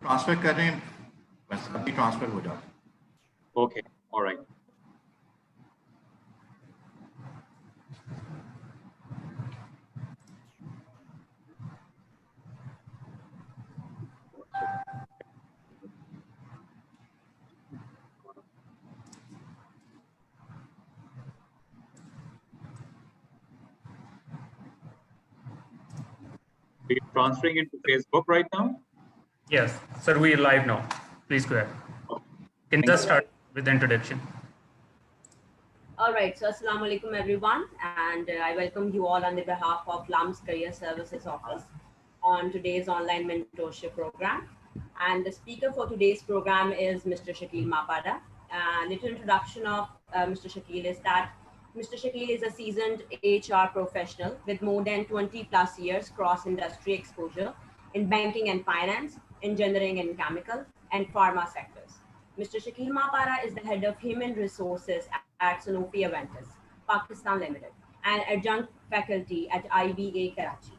Transfer कर रहे हैं, बस अभी ट्रांसफर हो जाए. Okay, all right. Are you transferring into Facebook right now? Yes, sir, we are live now. Please go ahead. Can just start with the introduction. All right, so Assalamu alaikum everyone, and I welcome you all on the behalf of LUMS Career Services Office on today's online mentorship program. And the speaker for today's program is Mr. Shakeel Mapara. Little introduction of Mr. Shakeel is that Mr. Shakeel is a seasoned HR professional with more than 20 plus years cross-industry exposure in banking and finance, engineering and chemical, and pharma sectors. Mr. Shakeel Mapara is the head of human resources at Sanofi-Aventis Pakistan Limited and adjunct faculty at IBA Karachi.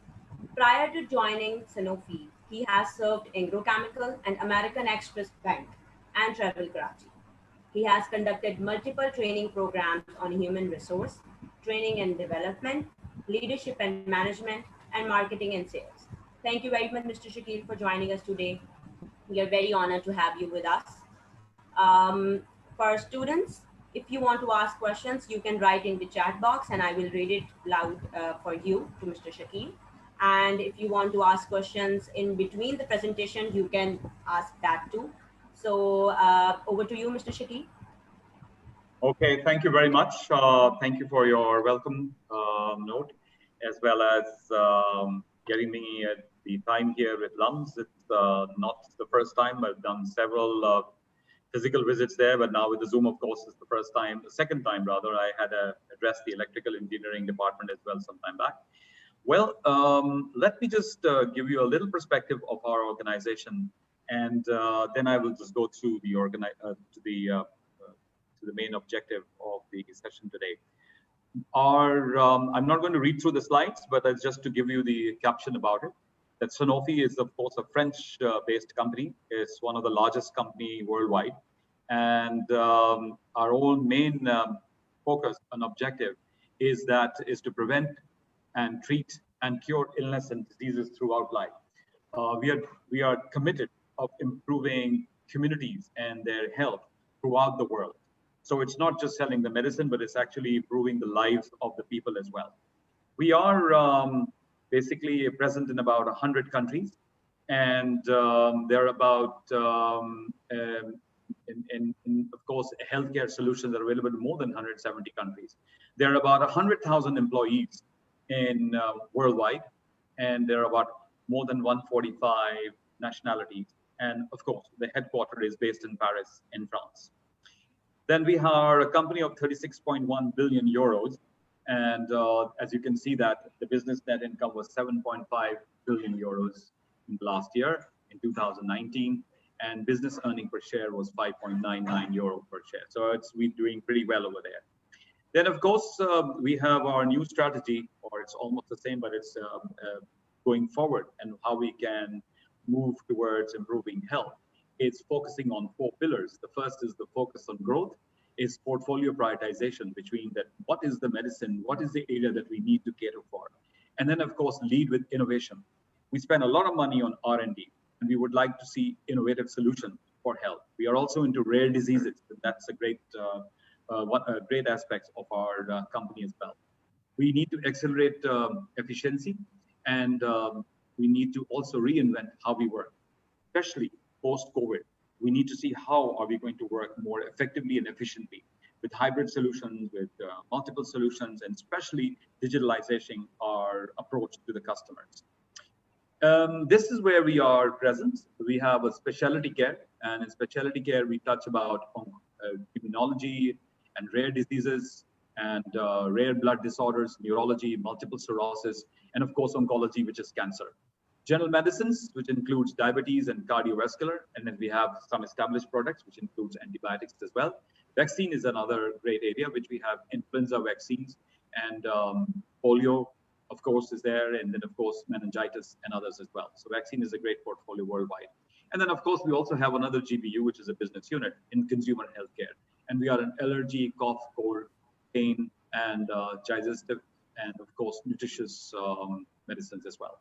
Prior to joining Sanofi, he has served Anglo Chemical and American Express Bank and Travel Karachi. He has conducted multiple training programs on human resource, training and development, leadership and management, and marketing and sales. Thank you very much, Mr. Shakeel, for joining us today. We are very honored to have you with us. For our students, if you want to ask questions, you can write in the chat box and I will read it loud for you to Mr. Shakeel. And if you want to ask questions in between the presentation, you can ask that too. So over to you, Mr. Shakeel. Okay, thank you very much. Thank you for your welcome note, as well as getting me the time here with LUMS. It's not the first time. I've done several physical visits there, but now with the Zoom, of course, it's the second time rather. I had addressed the electrical engineering department as well some time back. Well, let me just give you a little perspective of our organization, and then I will just go through to the main objective of the session today. I'm not going to read through the slides, but it's just to give you the caption about it. That Sanofi is, of course, a French-based company. It's one of the largest company worldwide. And our own main focus and objective is to prevent and treat and cure illness and diseases throughout life. We are committed of improving communities and their health throughout the world. So it's not just selling the medicine, but it's actually improving the lives of the people as well. We are basically present in about 100 countries, and there are about, of course, healthcare solutions are available in more than 170 countries. There are about 100,000 employees in worldwide, and there are about more than 145 nationalities. And of course, the headquarters is based in Paris, in France. Then we are a company of 36.1 billion euros. And as you can see that the business net income was 7.5 billion euros in the last year, in 2019. And business earning per share was 5.99 euro per share. So we're doing pretty well over there. Then, of course, we have our new strategy, or it's almost the same, but it's going forward and how we can move towards improving health. It's focusing on 4 pillars. The first is the focus on growth, is portfolio prioritization between that. What is the medicine? What is the area that we need to cater for? And then, of course, lead with innovation. We spend a lot of money on R&D, and we would like to see innovative solutions for health. We are also into rare diseases. That's a great great aspects of our company as well. We need to accelerate efficiency, and we need to also reinvent how we work, especially post-COVID. We need to see how are we going to work more effectively and efficiently with hybrid solutions, with multiple solutions, and especially digitalization our approach to the customers. This is where we are present. We have a specialty care, and in specialty care, we touch about immunology and rare diseases and rare blood disorders, neurology, multiple sclerosis, and of course, oncology, which is cancer. General medicines, which includes diabetes and cardiovascular, and then we have some established products, which includes antibiotics as well. Vaccine is another great area, which we have influenza vaccines, and polio, of course, is there, and then of course, meningitis and others as well. So vaccine is a great portfolio worldwide. And then, of course, we also have another GBU, which is a business unit in consumer healthcare. And we are an allergy, cough, cold, pain, and digestive, and of course, nutritious medicines as well.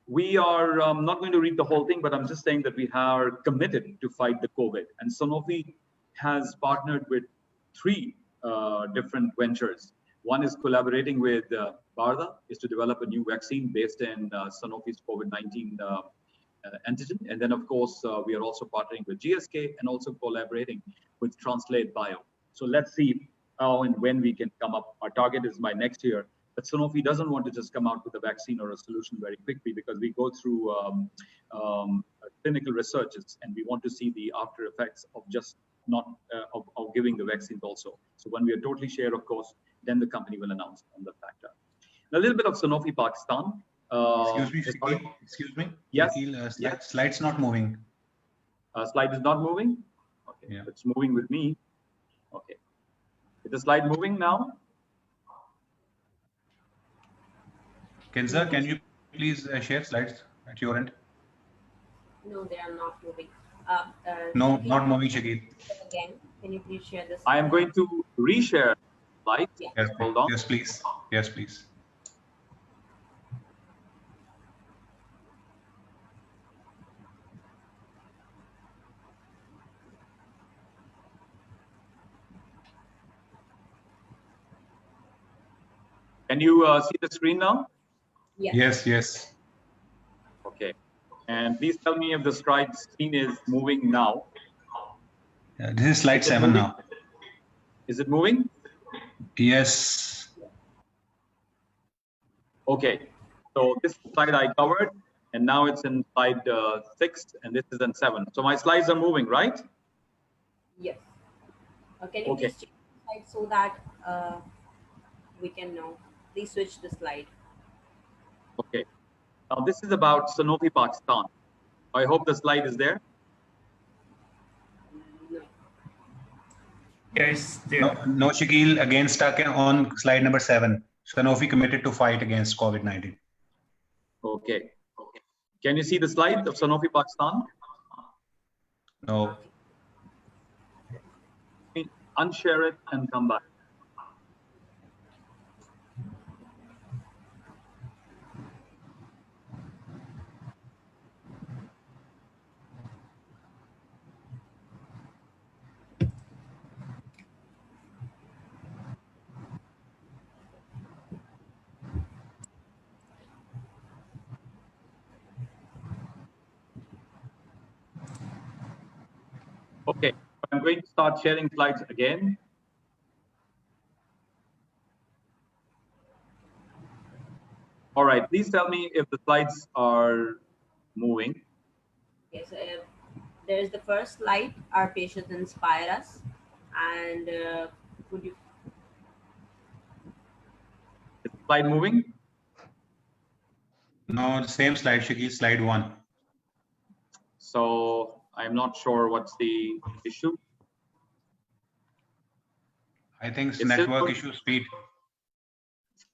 We are not going to read the whole thing, but I'm just saying that we are committed to fight the COVID. And Sanofi has partnered with 3 different ventures. One is collaborating with BARDA, is to develop a new vaccine based in Sanofi's COVID-19 antigen. And then, of course, we are also partnering with GSK and also collaborating with Translate Bio. So let's see how and when we can come up. Our target is by next year. But Sanofi doesn't want to just come out with a vaccine or a solution very quickly, because we go through clinical researches, and we want to see the after effects of just not of giving the vaccines also. So when we are totally sure, of course, then the company will announce on the factor. A little bit of Sanofi Pakistan. Excuse me. Yes. Shakeel, slide's not moving. Slide is not moving. Okay, yeah. It's moving with me. Okay, is the slide moving now? Kenza, can you please share slides at your end? No, they are not moving. No, Shakeel, not moving, Shakeel. Again, can you please share this? I am going to reshare slides. Yeah. Yes, Hold on. yes, please. Yes, please. Can you see the screen now? Yes. Yes, yes. Okay. And please tell me if the slide screen is moving now. This is slide 7 now. Is it moving? Yes. Okay. So this slide I covered, and now it's in slide 6, and this is in 7. So my slides are moving, right? Yes. Can you Okay. please change the slide so that we can know? Please switch the slide. Okay. Now this is about Sanofi Pakistan. I hope the slide is there. No. Yes, No, no, Shakeel, again stuck on slide number 7. Sanofi committed to fight against COVID-19. Okay. Okay. Can you see the slide of Sanofi Pakistan? No. Unshare it and come back. Okay, I'm going to start sharing slides again. All right, please tell me if the slides are moving. Yes. There's the first slide. Our patients inspire us. And could you? Is the slide moving? No, the same slide, Shakeel, slide 1. So I'm not sure what's the issue. I think it's It's network still- issue, speed.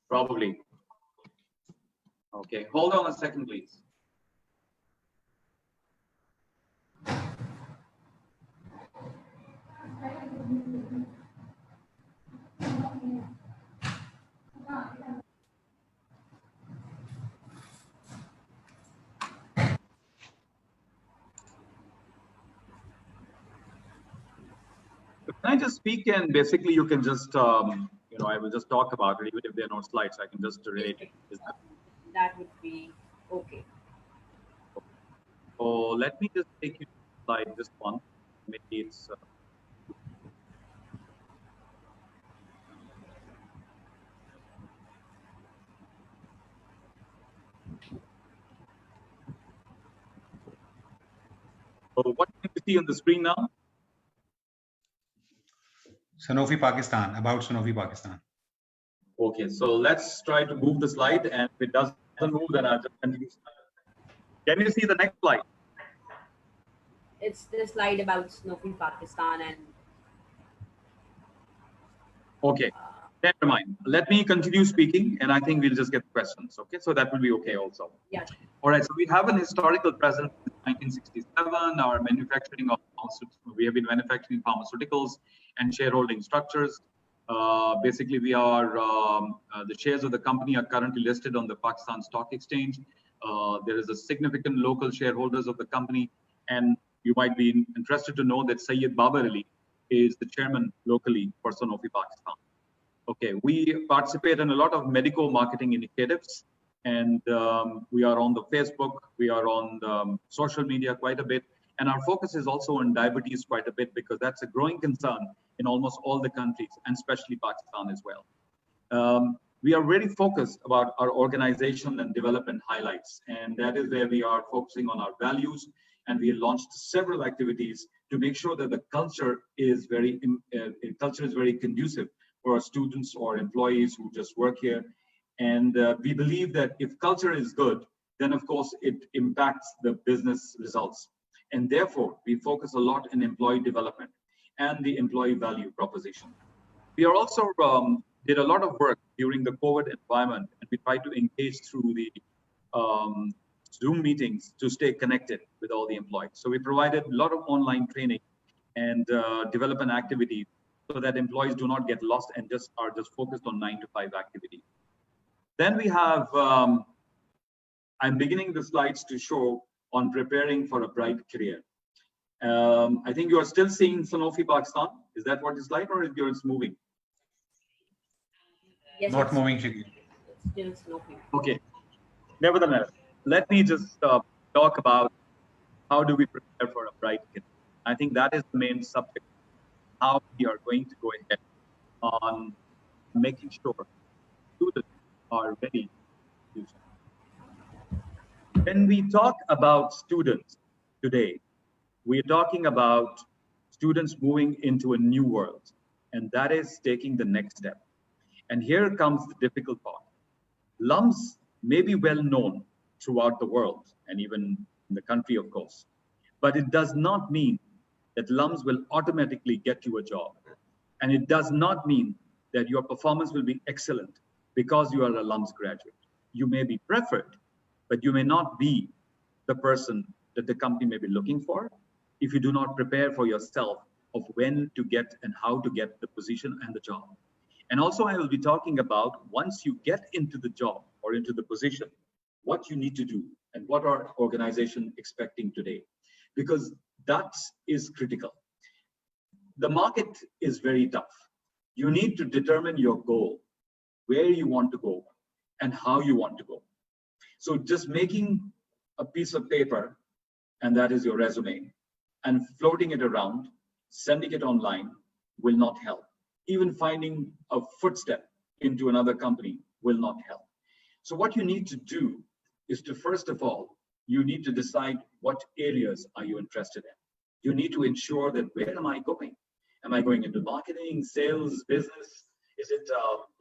Probably. Okay, hold on a second, please. Can I just speak, and basically you can just, I will just talk about it, even if there are no slides, I can just relate it. That would be okay. So let me just take you to slide this one. Maybe it's. So what can you see on the screen now? Sanofi Pakistan, about Sanofi Pakistan. Okay, so let's try to move the slide, and if it doesn't move, then I'll just continue. Can you see the next slide? It's the slide about Sanofi Pakistan and Okay, Never mind. Let me continue speaking, and I think we'll just get questions. Okay, so that will be okay also. Yeah. All right. So we have an historical presence in 1967. Our manufacturing of we have been manufacturing pharmaceuticals and shareholding structures. Basically, we are the shares of the company are currently listed on the Pakistan Stock Exchange. There is a significant local shareholders of the company, and you might be interested to know that Syed Babar Ali is the chairman locally for Sanofi Pakistan. Okay, we participate in a lot of medical marketing initiatives, and we are on the Facebook, we are on social media quite a bit, and our focus is also on diabetes quite a bit because that's a growing concern in almost all the countries, and especially Pakistan as well. We are very focused about our organization and development highlights, and that is where we are focusing on our values, and we launched several activities to make sure that the culture is very conducive for our students or employees who just work here. And we believe that if culture is good, then of course it impacts the business results. And therefore, we focus a lot in employee development and the employee value proposition. We are also did a lot of work during the COVID environment, and we try to engage through the Zoom meetings to stay connected with all the employees. So we provided a lot of online training and development activities so that employees do not get lost and are just focused on 9-to-5 activity. Then we have, I'm beginning the slides to show on preparing for a bright career. I think you are still seeing Sanofi Pakistan. Is that what it's like, or is yours moving? Yes, Not moving, Shakeel. Still Sanofi. Okay. Nevertheless, let me just talk about how do we prepare for a bright career. I think that is the main subject. How we are going to go ahead on making sure students are ready to do so. When we talk about students today, we're talking about students moving into a new world, and that is taking the next step. And here comes the difficult part. LUMS may be well known throughout the world and even in the country, of course, but it does not mean that LUMS will automatically get you a job. And it does not mean that your performance will be excellent because you are a LUMS graduate. You may be preferred, but you may not be the person that the company may be looking for if you do not prepare for yourself of when to get and how to get the position and the job. And also I will be talking about once you get into the job or into the position, what you need to do and what our organization expecting today, because that is critical. The market is very tough. You need to determine your goal, where you want to go and how you want to go. So just making a piece of paper, and that is your resume, and floating it around, sending it online will not help. Even finding a footstep into another company will not help. So what you need to do is to, first of all, you need to decide what areas are you interested in. You need to ensure that where am I going? Am I going into marketing, sales, business? Is it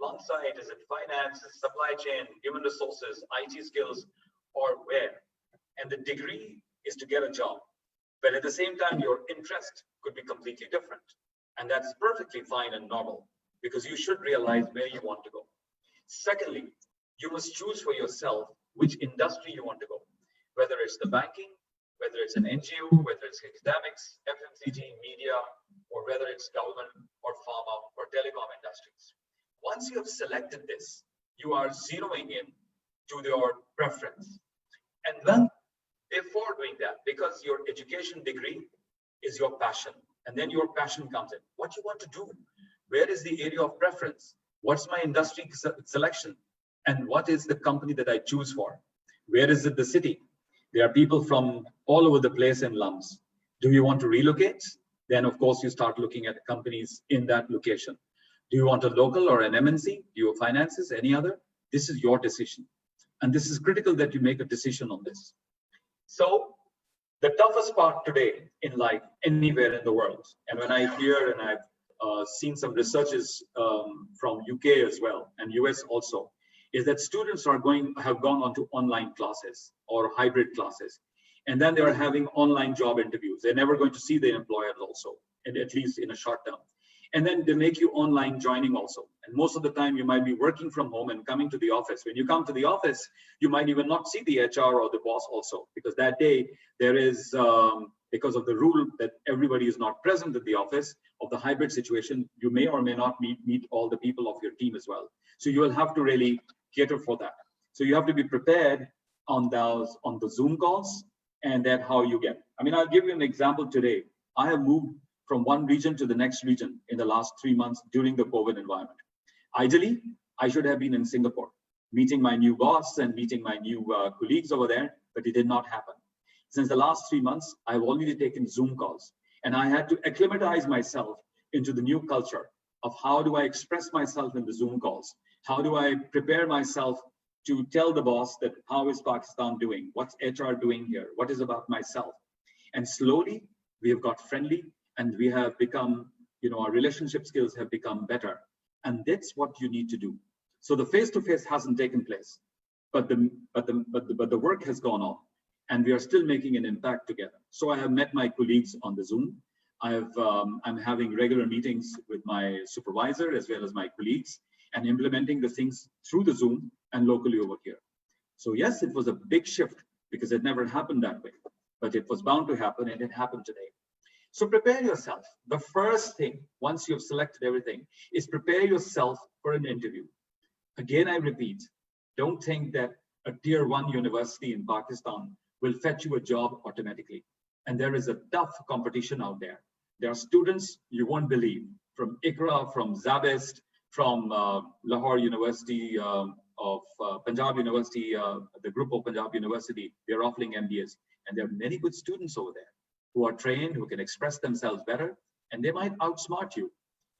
on-site? Is it finance, supply chain, human resources, IT skills, or where? And the degree is to get a job. But at the same time, your interest could be completely different. And that's perfectly fine and normal because you should realize where you want to go. Secondly, you must choose for yourself which industry you want to go, whether it's the banking, whether it's an NGO, whether it's academics, FMCG, media, or whether it's government or pharma or telecom industries. Once you have selected this, you are zeroing in to your preference. And then before doing that, because your education degree is your passion, and then your passion comes in. What you want to do? Where is the area of preference? What's my industry selection? And what is the company that I choose for? Where is it the city? There are people from all over the place in LUMS. Do you want to relocate? Then of course you start looking at companies in that location. Do you want a local or an MNC? Do you have finances, any other? This is your decision. And this is critical that you make a decision on this. So the toughest part today in life, anywhere in the world, and when I hear and I've seen some researches from UK as well and US also, is that students have gone on to online classes or hybrid classes, and then they are having online job interviews. They're never going to see the employer also, and at least in a short term. And then they make you online joining also. And most of the time you might be working from home and coming to the office. When you come to the office, you might even not see the HR or the boss also, because that day there is, because of the rule that everybody is not present at the office of the hybrid situation, you may or may not meet all the people of your team as well. So you will have to really cater for that. So you have to be prepared on the Zoom calls, and that how you get. I mean, I'll give you an example today. I have moved from one region to the next region in the last 3 months during the COVID environment. Ideally, I should have been in Singapore, meeting my new boss and meeting my new colleagues over there, but it did not happen. Since the last 3 months, I've already taken Zoom calls, and I had to acclimatize myself into the new culture of how do I express myself in the Zoom calls? How do I prepare myself to tell the boss that how is Pakistan doing? What's HR doing here? What is about myself? And slowly we have got friendly, and we have become, our relationship skills have become better. And that's what you need to do. So the face-to-face hasn't taken place, but the work has gone on, and we are still making an impact together. So I have met my colleagues on the Zoom. I'm having regular meetings with my supervisor as well as my colleagues, and implementing the things through the Zoom and locally over here. So yes, it was a big shift because it never happened that way, but it was bound to happen, and it happened today. So prepare yourself. The first thing, once you've selected everything, is prepare yourself for an interview. Again, I repeat, don't think that a tier 1 university in Pakistan will fetch you a job automatically. And there is a tough competition out there. There are students you won't believe, from ICRA, from Zabist, from Lahore University of Punjab University, the group of Punjab University. They're offering MBAs, and there are many good students over there who are trained, who can express themselves better, and they might outsmart you.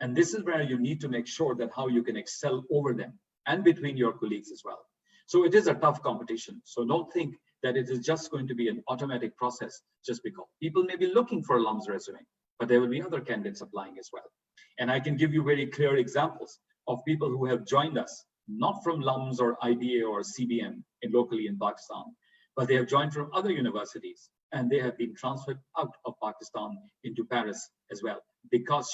And this is where you need to make sure that how you can excel over them and between your colleagues as well. So it is a tough competition. So don't think that it is just going to be an automatic process just because people may be looking for a LUMS resume, but there will be other candidates applying as well. And I can give you very clear examples of people who have joined us, not from LUMS or IBA or CBM locally in Pakistan, but they have joined from other universities, and they have been transferred out of Pakistan into Paris as well, because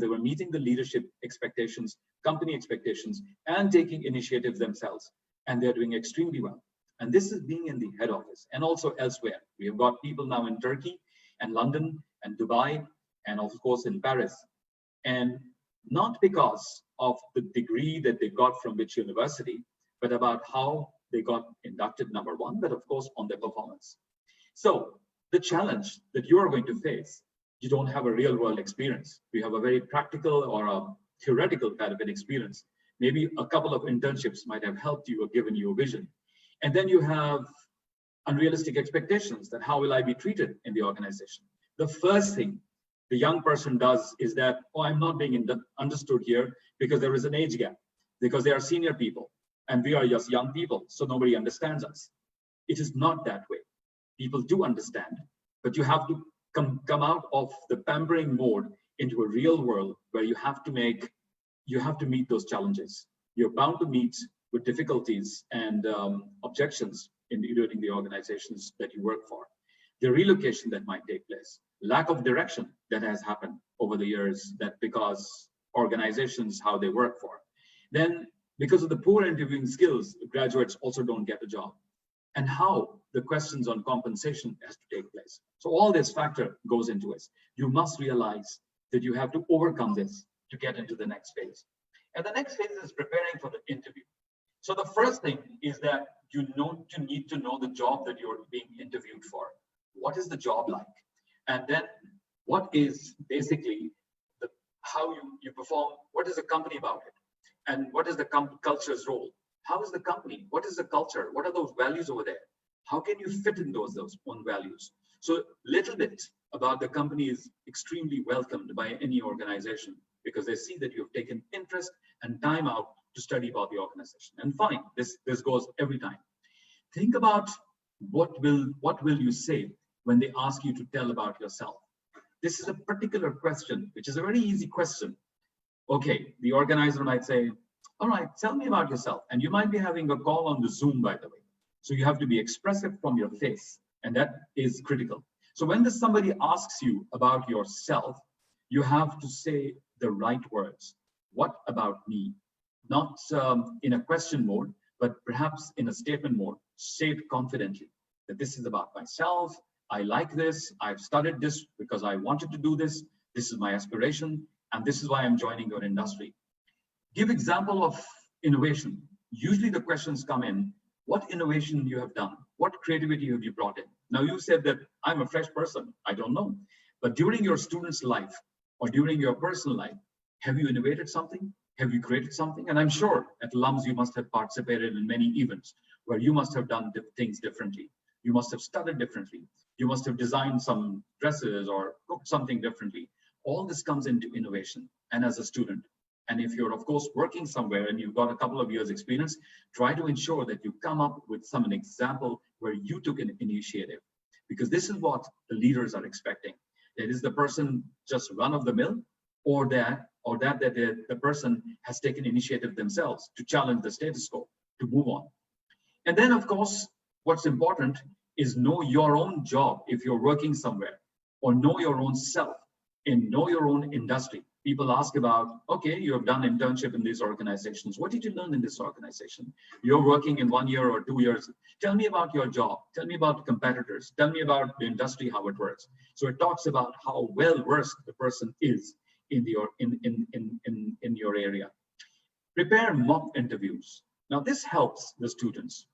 they were meeting the leadership expectations, company expectations, and taking initiatives themselves, and they're doing extremely well. And this is being in the head office and also elsewhere. We have got people now in Turkey and London and Dubai, and of course in Paris. And not because of the degree that they got from which university, but about how they got inducted, number one, but of course on their performance. So the challenge that you are going to face, you don't have a real world experience. You have a very practical or a theoretical kind of an experience. Maybe a couple of internships might have helped you or given you a vision. And then you have unrealistic expectations that how will I be treated in the organization? The first thing the young person does is that, oh, I'm not being understood here because there is an age gap, because they are senior people and we are just young people, so nobody understands us. It is not that way. People do understand, but you have to come out of the pampering mode into a real world where you have to meet those challenges. You're bound to meet with difficulties and objections during the organizations that you work for. The relocation that might take place, lack of direction that has happened over the years, that because organizations, how they work for. Then because of the poor interviewing skills, graduates also don't get a job. And how the questions on compensation has to take place. So all this factor goes into it. You must realize that you have to overcome this to get into the next phase. And the next phase is preparing for the interview. So the first thing is that you need to know the job that you're being interviewed for. What is the job like? And then what is basically how you perform, what is the company about it? And what is the culture's role? How is the company? What is the culture? What are those values over there? How can you fit in those own values? So little bit about the company is extremely welcomed by any organization because they see that you've taken interest and time out to study about the organization. And fine, this goes every time. Think about what will you say when they ask you to tell about yourself. This is a particular question, which is a very easy question. Okay, the organizer might say, all right, tell me about yourself. And you might be having a call on the Zoom, by the way. So you have to be expressive from your face, and that is critical. So when somebody asks you about yourself, you have to say the right words. What about me? Not in a question mode, but perhaps in a statement mode. Say it confidently that this is about myself. I like this. I've studied this because I wanted to do this. This is my aspiration, and this is why I'm joining your industry. Give example of innovation. Usually the questions come in, what innovation you have done? What creativity have you brought in? Now you said that I'm a fresh person. I don't know. But during your student's life or during your personal life, have you innovated something? Have you created something? And I'm sure at LUMS you must have participated in many events where you must have done things differently. You must have studied differently. You must have designed some dresses or cooked something differently. All this comes into innovation. And as a student, and if you're of course working somewhere and you've got a couple of years experience, try to ensure that you come up with an example where you took an initiative, because this is what the leaders are expecting. That is the person just run of the mill, or that the person has taken initiative themselves to challenge the status quo, to move on. And then of course, what's important is know your own job if you're working somewhere, or know your own self and know your own industry. People ask about, okay, you have done internship in these organizations. What did you learn in this organization? You're working in 1 year or 2 years. Tell me about your job. Tell me about competitors. Tell me about the industry, how it works. So it talks about how well versed the person is in your area. Prepare mock interviews. Now this helps the students.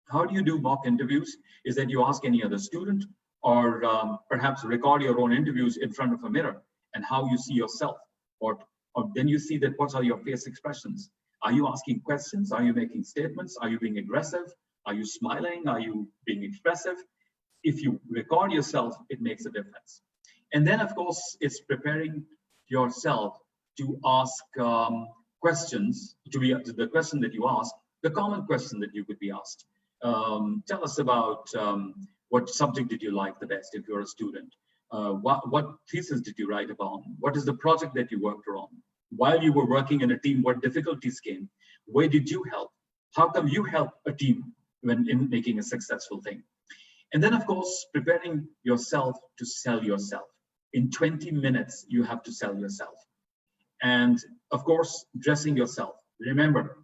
How do you do mock interviews? Is that you ask any other student, or perhaps record your own interviews in front of a mirror and how you see yourself, or then you see that what are your face expressions. Are you asking questions? Are you making statements? Are you being aggressive? Are you smiling? Are you being expressive? If you record yourself, it makes a difference. And then of course, it's preparing yourself to ask questions, to be the question that you ask, the common question that you could be asked. Tell us about what subject did you like the best if you're a student? What thesis did you write about? What is the project that you worked on? While you were working in a team, what difficulties came? Where did you help? How come you help a team when in making a successful thing? And then of course, preparing yourself to sell yourself. In 20 minutes, you have to sell yourself. And of course, dressing yourself. Remember,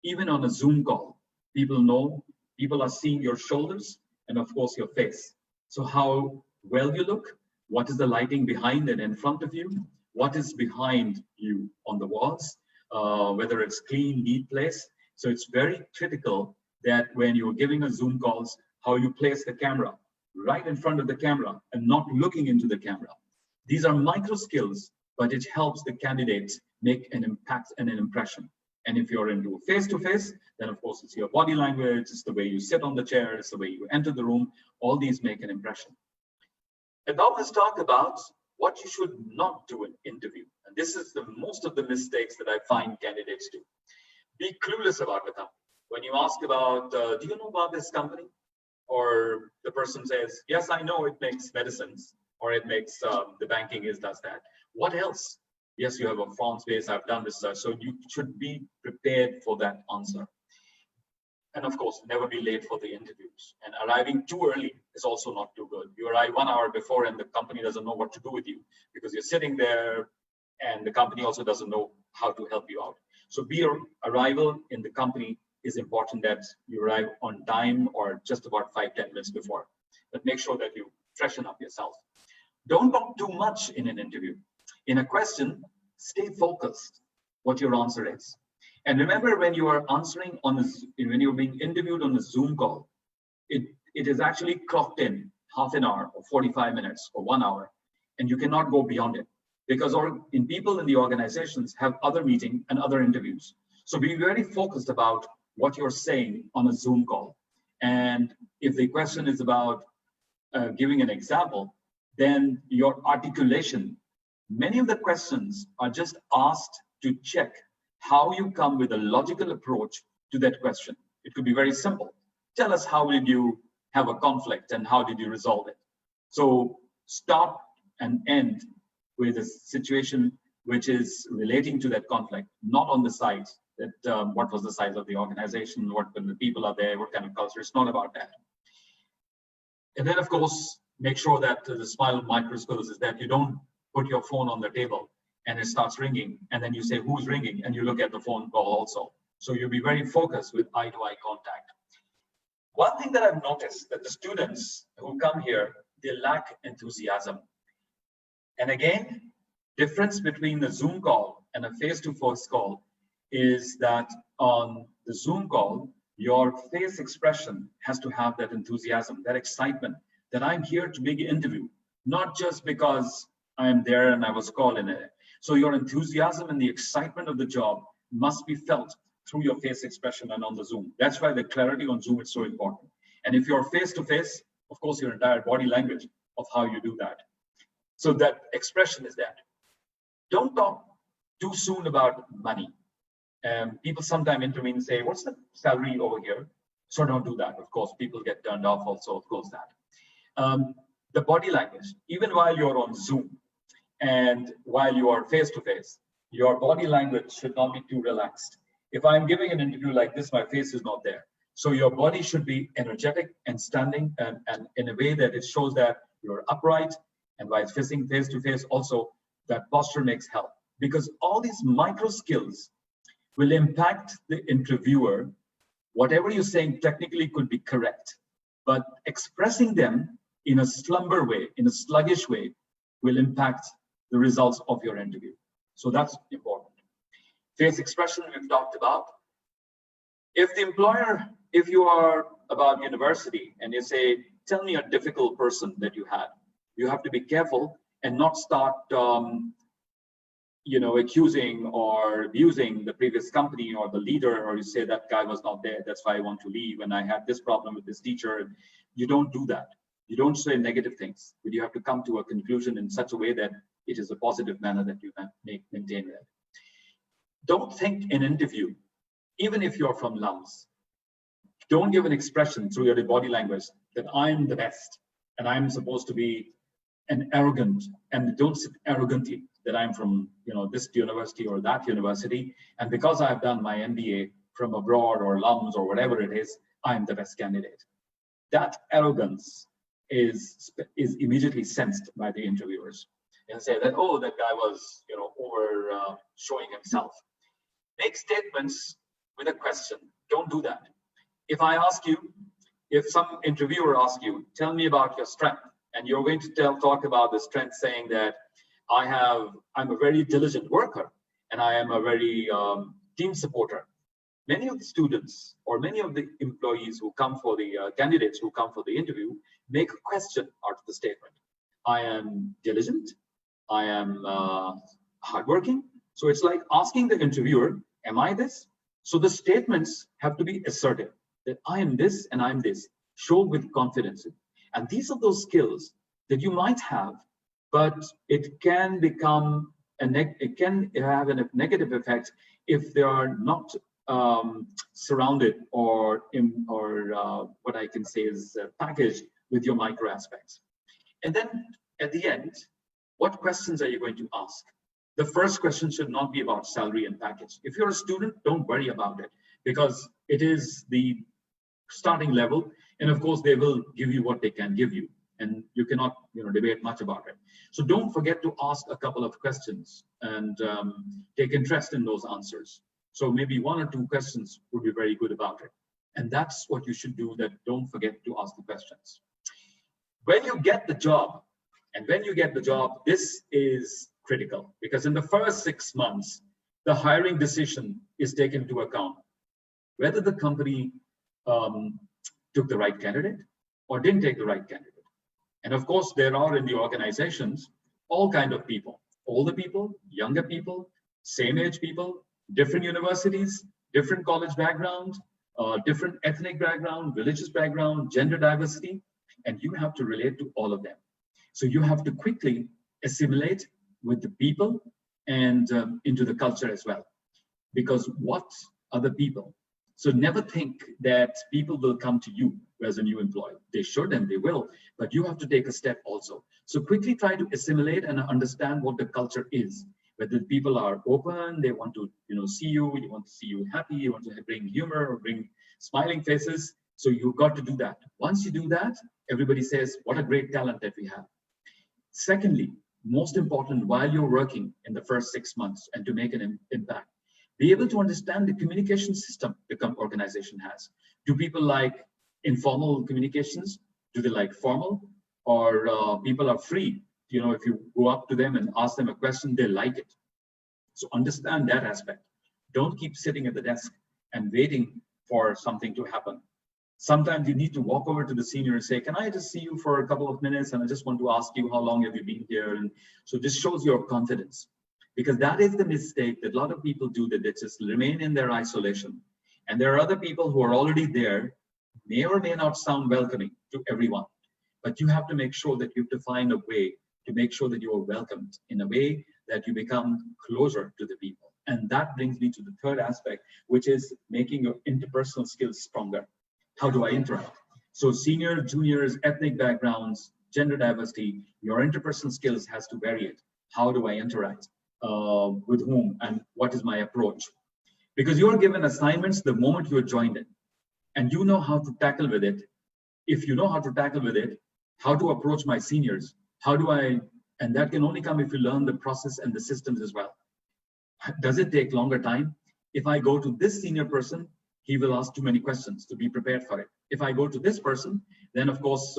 even on a Zoom call, people are seeing your shoulders and of course your face. So how well you look, what is the lighting behind and in front of you, what is behind you on the walls, whether it's clean, neat place. So it's very critical that when you're giving a Zoom calls, how you place the camera right in front of the camera and not looking into the camera. These are micro skills, but it helps the candidates make an impact and an impression. And if you're into face-to-face, then of course it's your body language, it's the way you sit on the chair, it's the way you enter the room. All these make an impression. And now let's talk about what you should not do in interview. And this is most of the mistakes that I find candidates do. Be clueless about the company. When you ask about, do you know about this company? Or the person says, yes, I know it makes medicines, or it makes the banking does that. What else? Yes, you have a France base, I've done research. So you should be prepared for that answer. And of course, never be late for the interviews. And arriving too early is also not too good. You arrive 1 hour before and the company doesn't know what to do with you because you're sitting there and the company also doesn't know how to help you out. So your arrival in the company is important, that you arrive on time or just about 5-10 minutes before. But make sure that you freshen up yourself. Don't talk too much in an interview. In a question, stay focused what your answer is. And remember, when you are answering when you're being interviewed on a Zoom call, it is actually clocked in half an hour or 45 minutes or 1 hour, and you cannot go beyond it because people in the organizations have other meetings and other interviews. So be very focused about what you're saying on a Zoom call. And if the question is about giving an example, then your articulation, many of the questions are just asked to check how you come with a logical approach to that question. It could be very simple. Tell us, how did you have a conflict and how did you resolve it? So start and end with a situation which is relating to that conflict, not on the sides that what was the size of the organization, what the people are there, what kind of culture. It's not about that. And then of course, make sure that the smile micro skills is that you don't put your phone on the table and it starts ringing, and then you say, who's ringing? And you look at the phone call also. So you'll be very focused with eye-to-eye contact. One thing that I've noticed that the students who come here, they lack enthusiasm. And again, difference between the Zoom call and a face-to-face call is that on the Zoom call, your face expression has to have that enthusiasm, that excitement, that I'm here to make an interview, not just because I'm there and I was called in it. So your enthusiasm and the excitement of the job must be felt through your face expression and on the Zoom. That's why the clarity on Zoom is so important. And if you're face-to-face, of course, your entire body language of how you do that. So that expression is that. Don't talk too soon about money. People sometimes intervene and say, what's the salary over here? So don't do that. Of course, people get turned off also, of course, that. The body language, even while you're on Zoom and while you are face-to-face, your body language should not be too relaxed. If I'm giving an interview like this, my face is not there. So your body should be energetic and standing and in a way that it shows that you're upright, and while facing face-to-face also, that posture makes help. Because all these micro skills will impact the interviewer. Whatever you're saying technically could be correct, but expressing them in a slumber way, in a sluggish way, will impact the results of your interview. So that's important. Face expression we've talked about. If the employer, if you are about university and you say, tell me a difficult person that you had, you have to be careful and not start accusing or abusing the previous company or the leader, or you say that guy was not there, that's why I want to leave, and I had this problem with this teacher. You don't do that. You don't say negative things, but you have to come to a conclusion in such a way that it is a positive manner that you maintain that. Don't think in interview, even if you're from LUMS, don't give an expression through your body language that I'm the best and I'm supposed to be an arrogant, and don't sit arrogantly that I'm from this university or that university, and because I've done my MBA from abroad or LUMS or whatever it is, I'm the best candidate. That arrogance is immediately sensed by the interviewers and say that, oh, that guy was over showing himself. Make statements with a question. Don't do that. If I ask you, if some interviewer asks you, tell me about your strength, and you're going to talk about the strength, saying that I'm a very diligent worker and I am a very team supporter. Many of the students or many of the employees who come for the candidates who come for the interview make a question out of the statement. I am diligent. I am hardworking. So it's like asking the interviewer, am I this? So the statements have to be assertive that I am this and I'm this. Show with confidence. And these are those skills that you might have, but it can become it can have a negative effect if they are not surrounded or what I can say is packaged with your micro aspects. And then at the end, what questions are you going to ask? The first question should not be about salary and package. If you're a student, don't worry about it, because it is the starting level. And of course, they will give you what they can give you, and you cannot debate much about it. So don't forget to ask a couple of questions and take interest in those answers. So maybe one or two questions would be very good about it. And that's what you should do, that don't forget to ask the questions. When you get the job, this is critical, because in the first 6 months, the hiring decision is taken into account. Whether the company took the right candidate or didn't take the right candidate. And of course, there are in the organizations all kinds of people, older people, younger people, same age people, different universities, different college background, different ethnic background, religious background, gender diversity, and you have to relate to all of them. So you have to quickly assimilate with the people and into the culture as well. Because what are the people? So never think that people will come to you as a new employee. They should and they will, but you have to take a step also. So quickly try to assimilate and understand what the culture is. Whether people are open, they want to see you want to see you happy, you want to bring humor or bring smiling faces. So you've got to do that. Once you do that, everybody says, what a great talent that we have. Secondly, most important while you're working in the first 6 months and to make an impact, be able to understand the communication system the organization has. Do people like informal communications? Do they like formal? Or people are free? If you go up to them and ask them a question, they like it. So understand that aspect. Don't keep sitting at the desk and waiting for something to happen. Sometimes you need to walk over to the senior and say, can I just see you for a couple of minutes? And I just want to ask you, how long have you been here? And so this shows your confidence, because that is the mistake that a lot of people do, that they just remain in their isolation. And there are other people who are already there, may or may not sound welcoming to everyone, but you have to make sure that you have to find a way to make sure that you are welcomed in a way that you become closer to the people. And that brings me to the third aspect, which is making your interpersonal skills stronger. How do I interact? So senior, juniors, ethnic backgrounds, gender diversity, your interpersonal skills has to vary it. How do I interact? With whom? And what is my approach? Because you're given assignments the moment you're joined in, and you know how to tackle with it. If you know how to tackle with it, how to approach my seniors, and that can only come if you learn the process and the systems as well. Does it take longer time? If I go to this senior person, he will ask too many questions to be prepared for it. If I go to this person, then of course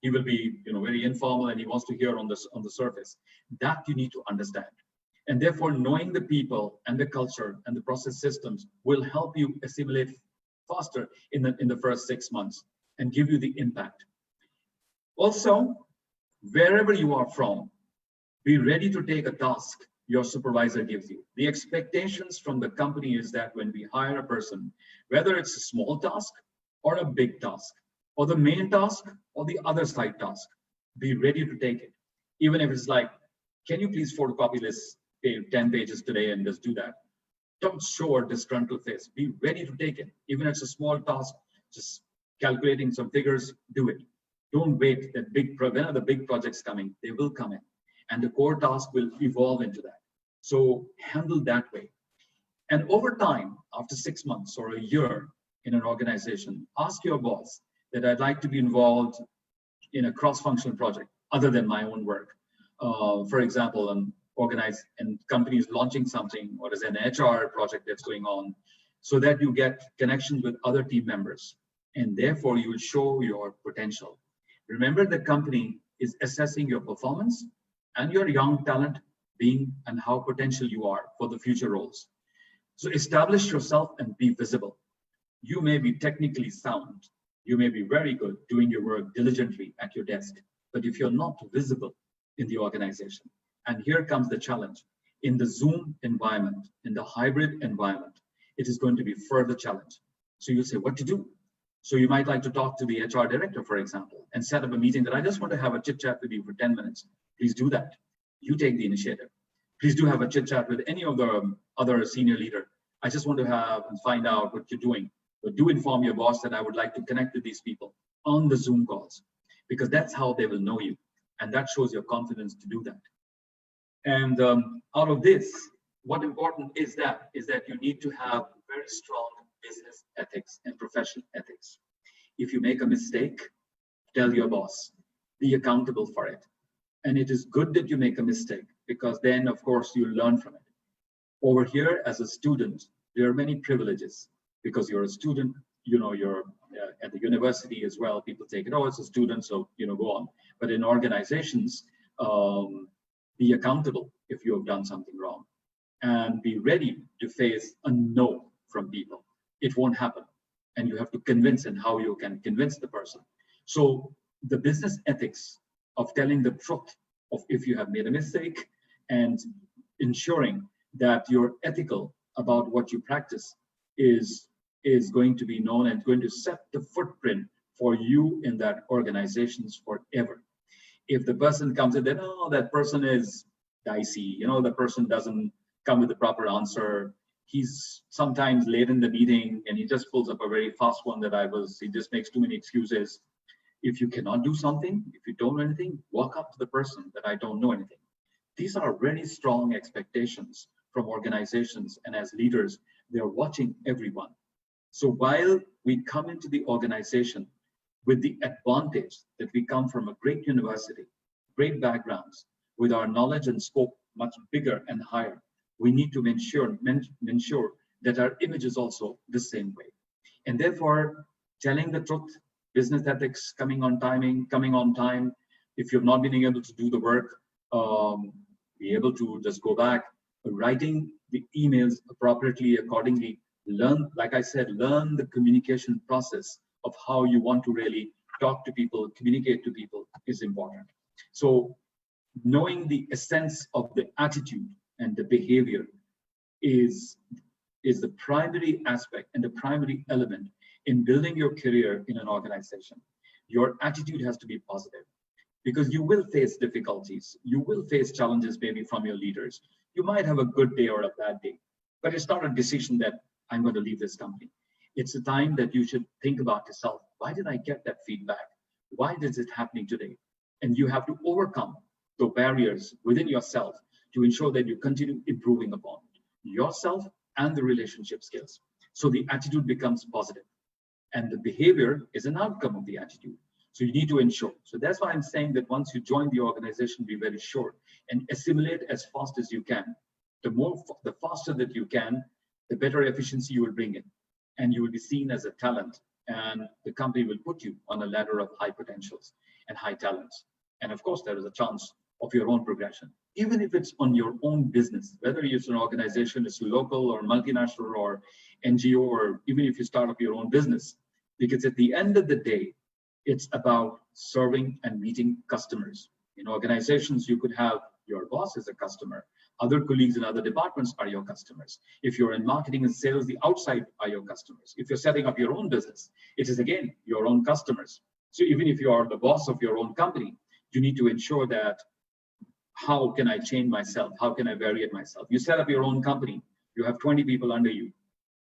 he will be very informal and he wants to hear on the surface. That you need to understand. And therefore, knowing the people and the culture and the process systems will help you assimilate faster in the first 6 months and give you the impact. Also, wherever you are from, be ready to take a task your supervisor gives you. The expectations from the company is that when we hire a person, whether it's a small task or a big task, or the main task or the other side task, be ready to take it. Even if it's like, can you please photocopy this 10 pages today and just do that? Don't show a disgruntled face. Be ready to take it. Even if it's a small task, just calculating some figures, do it. Don't wait that when are the big projects coming? They will come in, and the core task will evolve into that. So handle that way. And over time, after 6 months or a year in an organization, ask your boss that I'd like to be involved in a cross-functional project other than my own work. For example, companies launching something, or as an HR project that's going on, so that you get connections with other team members, and therefore you will show your potential. Remember, the company is assessing your performance and your young talent being and how potential you are for the future roles. So establish yourself and be visible. You may be technically sound. You may be very good doing your work diligently at your desk, but if you're not visible in the organization, and here comes the challenge, in the Zoom environment, in the hybrid environment, it is going to be further challenge. So you say, what to do? So you might like to talk to the HR director, for example, and set up a meeting that I just want to have a chit chat with you for 10 minutes. Please do that. You take the initiative. Please do have a chit chat with any of the other senior leader. I just want to have and find out what you're doing. But do inform your boss that I would like to connect with these people on the Zoom calls, because that's how they will know you. And that shows your confidence to do that. And out of this, what important is that you need to have very strong business ethics and professional ethics. If you make a mistake, tell your boss, be accountable for it. And it is good that you make a mistake, because then of course you learn from it. Over here as a student, there are many privileges, because you're a student, you're at the university as well. People take it, oh, it's a student, so go on. But in organizations, be accountable if you have done something wrong, and be ready to face a no from people. It won't happen, and you have to convince, and how you can convince the person. So the business ethics of telling the truth of if you have made a mistake, and ensuring that you're ethical about what you practice is going to be known and going to set the footprint for you in that organizations forever. If the person comes in, then, oh, that person is dicey, the person doesn't come with the proper answer. He's sometimes late in the meeting and he just pulls up a very fast one he just makes too many excuses. If you cannot do something, if you don't know anything, walk up to the person that I don't know anything. These are very strong expectations from organizations, and as leaders, they're watching everyone. So while we come into the organization with the advantage that we come from a great university, great backgrounds, with our knowledge and scope much bigger and higher, we need to ensure that our image is also the same way. And therefore, telling the truth, business ethics, coming on time. If you've not been able to do the work, be able to just go back, writing the emails appropriately, accordingly, learn, like I said, learn the communication process of how you want to really talk to people, communicate to people is important. So knowing the essence of the attitude and the behavior is the primary aspect and the primary element in building your career in an organization. Your attitude has to be positive, because you will face difficulties. You will face challenges maybe from your leaders. You might have a good day or a bad day, but it's not a decision that I'm going to leave this company. It's a time that you should think about yourself. Why did I get that feedback? Why is it happening today? And you have to overcome the barriers within yourself to ensure that you continue improving upon yourself and the relationship skills. So the attitude becomes positive, and the behavior is an outcome of the attitude. So you need to ensure. So that's why I'm saying that once you join the organization, be very sure and assimilate as fast as you can. The faster that you can, the better efficiency you will bring in, and you will be seen as a talent, and the company will put you on a ladder of high potentials and high talents. And of course, there is a chance of your own progression, even if it's on your own business, whether it's an organization, it's local or multinational or NGO, or even if you start up your own business, because at the end of the day, it's about serving and meeting customers. In organizations, you could have your boss as a customer. Other colleagues in other departments are your customers. If you're in marketing and sales, the outside are your customers. If you're setting up your own business, it is again your own customers. So even if you are the boss of your own company, you need to ensure that how can I change myself? How can I vary it myself? You set up your own company, you have 20 people under you,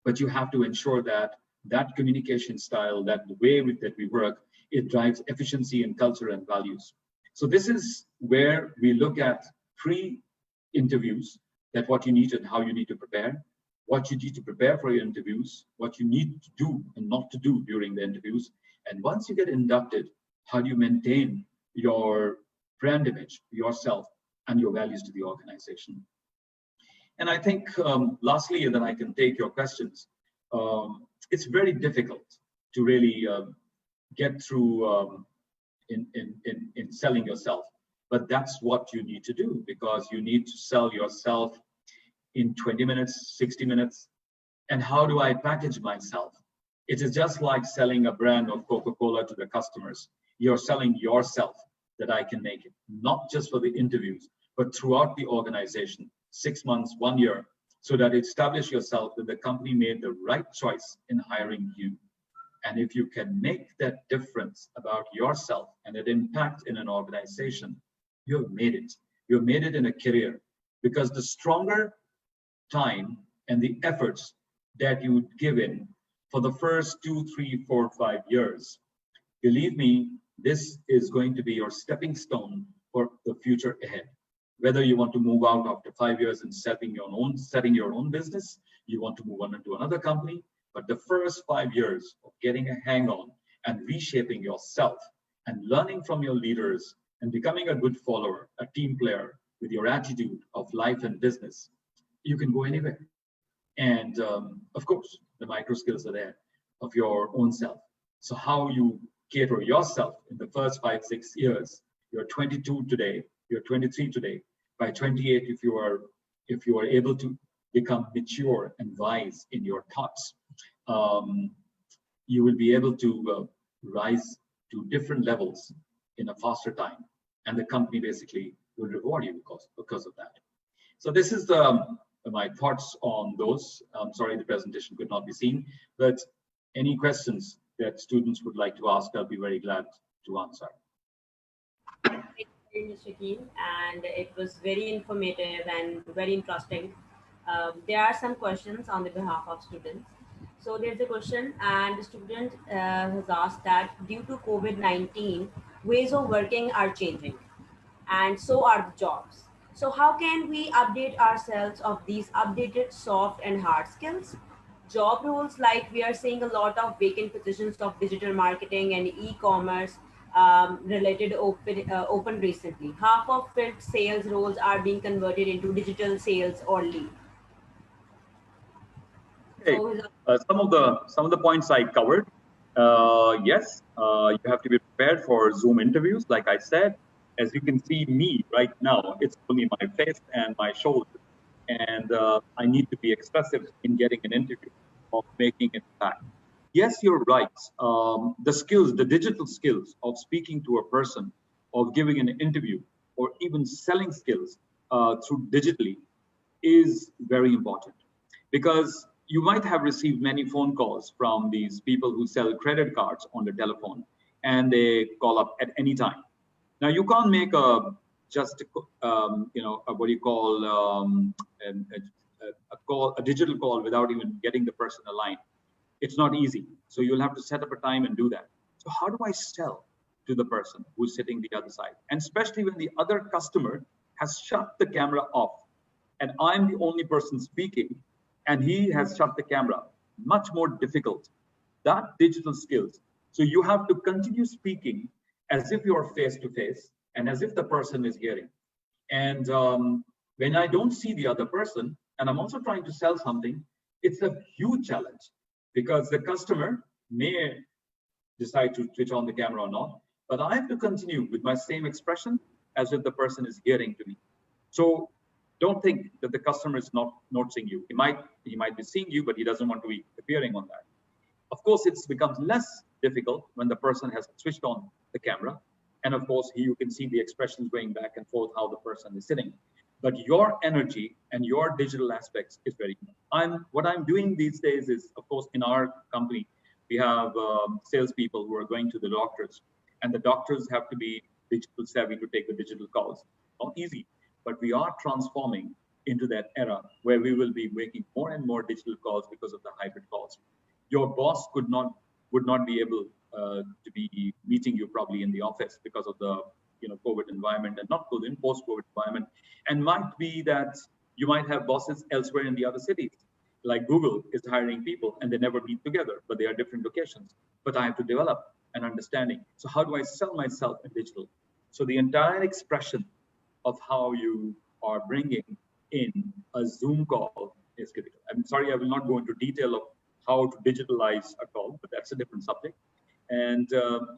but you have to ensure that that communication style, that the way that we work, it drives efficiency and culture and values. So this is where we look at pre-interviews, that what you need and how you need to prepare, what you need to prepare for your interviews, what you need to do and not to do during the interviews. And once you get inducted, how do you maintain your brand image, yourself, and your values to the organization. And I think lastly, and then I can take your questions, it's very difficult to really get through in selling yourself, but that's what you need to do, because you need to sell yourself in 20 minutes, 60 minutes. And how do I package myself? It is just like selling a brand of Coca-Cola to the customers. You're selling yourself, that I can make it, not just for the interviews, but throughout the organization, 6 months, 1 year, so that you establish yourself that the company made the right choice in hiring you. And if you can make that difference about yourself and an impact in an organization, you've made it. You've made it in a career, because the stronger time and the efforts that you give in for the first 2, 3, 4, 5 years, believe me, this is going to be your stepping stone for the future ahead. Whether you want to move out after 5 years and setting your own business, you want to move on into another company, but the first 5 years of getting a hang on and reshaping yourself and learning from your leaders and becoming a good follower, a team player with your attitude of life and business, you can go anywhere. And of course, the micro skills are there of your own self. So how you cater yourself in the first 5, 6 years, you're 22 today, you're 23 today, by 28, if you are able to become mature and wise in your thoughts, you will be able to rise to different levels in a faster time, and the company basically will reward you because of that. So this is my thoughts on those. I'm sorry the presentation could not be seen, but any questions that students would like to ask, I'll be very glad to answer. Thank you, Shakeel, and it was very informative and very interesting. There are some questions on the behalf of students. So there's a question, and the student has asked that due to COVID-19, ways of working are changing, and so are the jobs. So how can we update ourselves of these updated soft and hard skills? Job roles, like we are seeing a lot of vacant positions of digital marketing and e-commerce. related open recently. Half of filled sales roles are being converted into digital sales or lead. Okay. So, Some of the points I covered. Yes, you have to be prepared for Zoom interviews. Like I said, as you can see me right now, it's only my face and my shoulders, and I need to be expressive in getting an interview or making it back. Yes, you're right. The skills, the digital skills of speaking to a person, of giving an interview, or even selling skills through digitally is very important, because you might have received many phone calls from these people who sell credit cards on the telephone, and they call up at any time. Now you can't make a just what do you call a digital call without even getting the person a line. It's not easy. So you'll have to set up a time and do that. So how do I sell to the person who's sitting the other side? And especially when the other customer has shut the camera off and I'm the only person speaking and he has shut the camera, much more difficult. That digital skills. So you have to continue speaking as if you're face to face and as if the person is hearing. And when I don't see the other person and I'm also trying to sell something, it's a huge challenge, because the customer may decide to switch on the camera or not, but I have to continue with my same expression as if the person is hearing to me. So don't think that the customer is not noticing you. He might be seeing you, but he doesn't want to be appearing on that. Of course, it becomes less difficult when the person has switched on the camera. And of course, you can see the expressions going back and forth, how the person is sitting. But your energy and your digital aspects is very important. What I'm doing these days is, of course, in our company, we have salespeople who are going to the doctors, and the doctors have to be digital savvy to take the digital calls. Not easy, but we are transforming into that era where we will be making more and more digital calls because of the hybrid calls. Your boss would not be able to be meeting you probably in the office because of the COVID environment, and not COVID, post-COVID environment. And might be that you might have bosses elsewhere in the other cities. Like Google is hiring people and they never meet together, but they are different locations. But I have to develop an understanding. So how do I sell myself in digital? So the entire expression of how you are bringing in a Zoom call is critical. I'm sorry, I will not go into detail of how to digitalize a call, but that's a different subject. And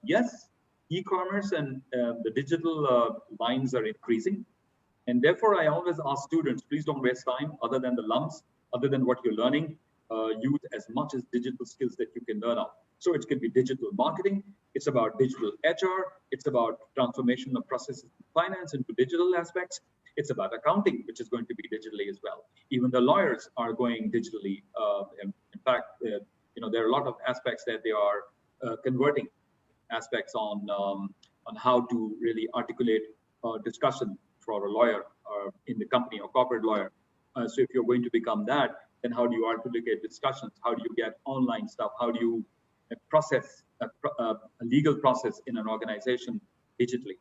yes, e-commerce and the digital lines are increasing. And therefore, I always ask students, please don't waste time other than the lumps, other than what you're learning, use as much as digital skills that you can learn of. So it can be digital marketing, it's about digital HR, it's about transformation of processes in finance into digital aspects, it's about accounting, which is going to be digitally as well. Even the lawyers are going digitally. In fact, there are a lot of aspects that they are converting aspects on how to really articulate discussion for a lawyer in the company or corporate lawyer. So if you're going to become that, then how do you articulate discussions? How do you get online stuff? How do you process a legal process in an organization digitally?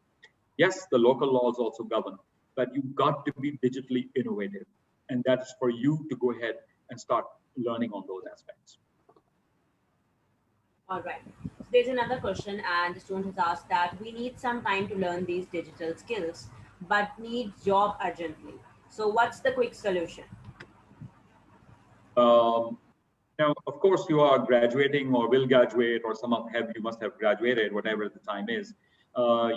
Yes, the local laws also govern, but you've got to be digitally innovative. And that's for you to go ahead and start learning on those aspects. all right. So there's another question, and the student has asked that we need some time to learn these digital skills, but need job urgently. So what's the quick solution? Now, of course, you are graduating or will graduate, or you must have graduated, whatever the time is.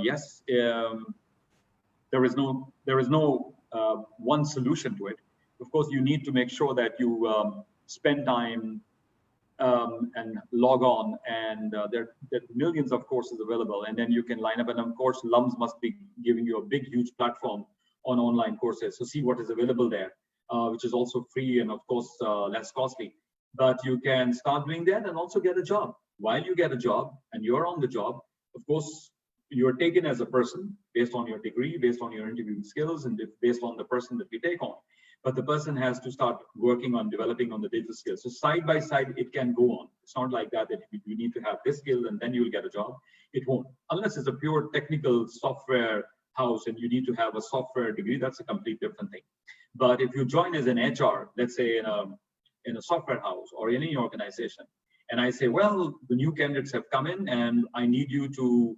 Yes, there is no one solution to it. Of course, you need to make sure that you spend time and log on, and there are millions of courses available, and then you can line up. And of course, LUMS must be giving you a big, huge platform on online courses. So see what is available there, which is also free and of course less costly. But you can start doing that and also get a job. While you get a job and you're on the job, of course, you're taken as a person based on your degree, based on your interviewing skills, and based on the person that we take on. But the person has to start working on developing on the digital skills. So side by side, it can go on. It's not like that you need to have this skill and then you'll get a job. It won't, unless it's a pure technical software house and you need to have a software degree. That's a complete different thing. But if you join as an HR, let's say in a software house or in any organization, and I say, well, the new candidates have come in and I need you to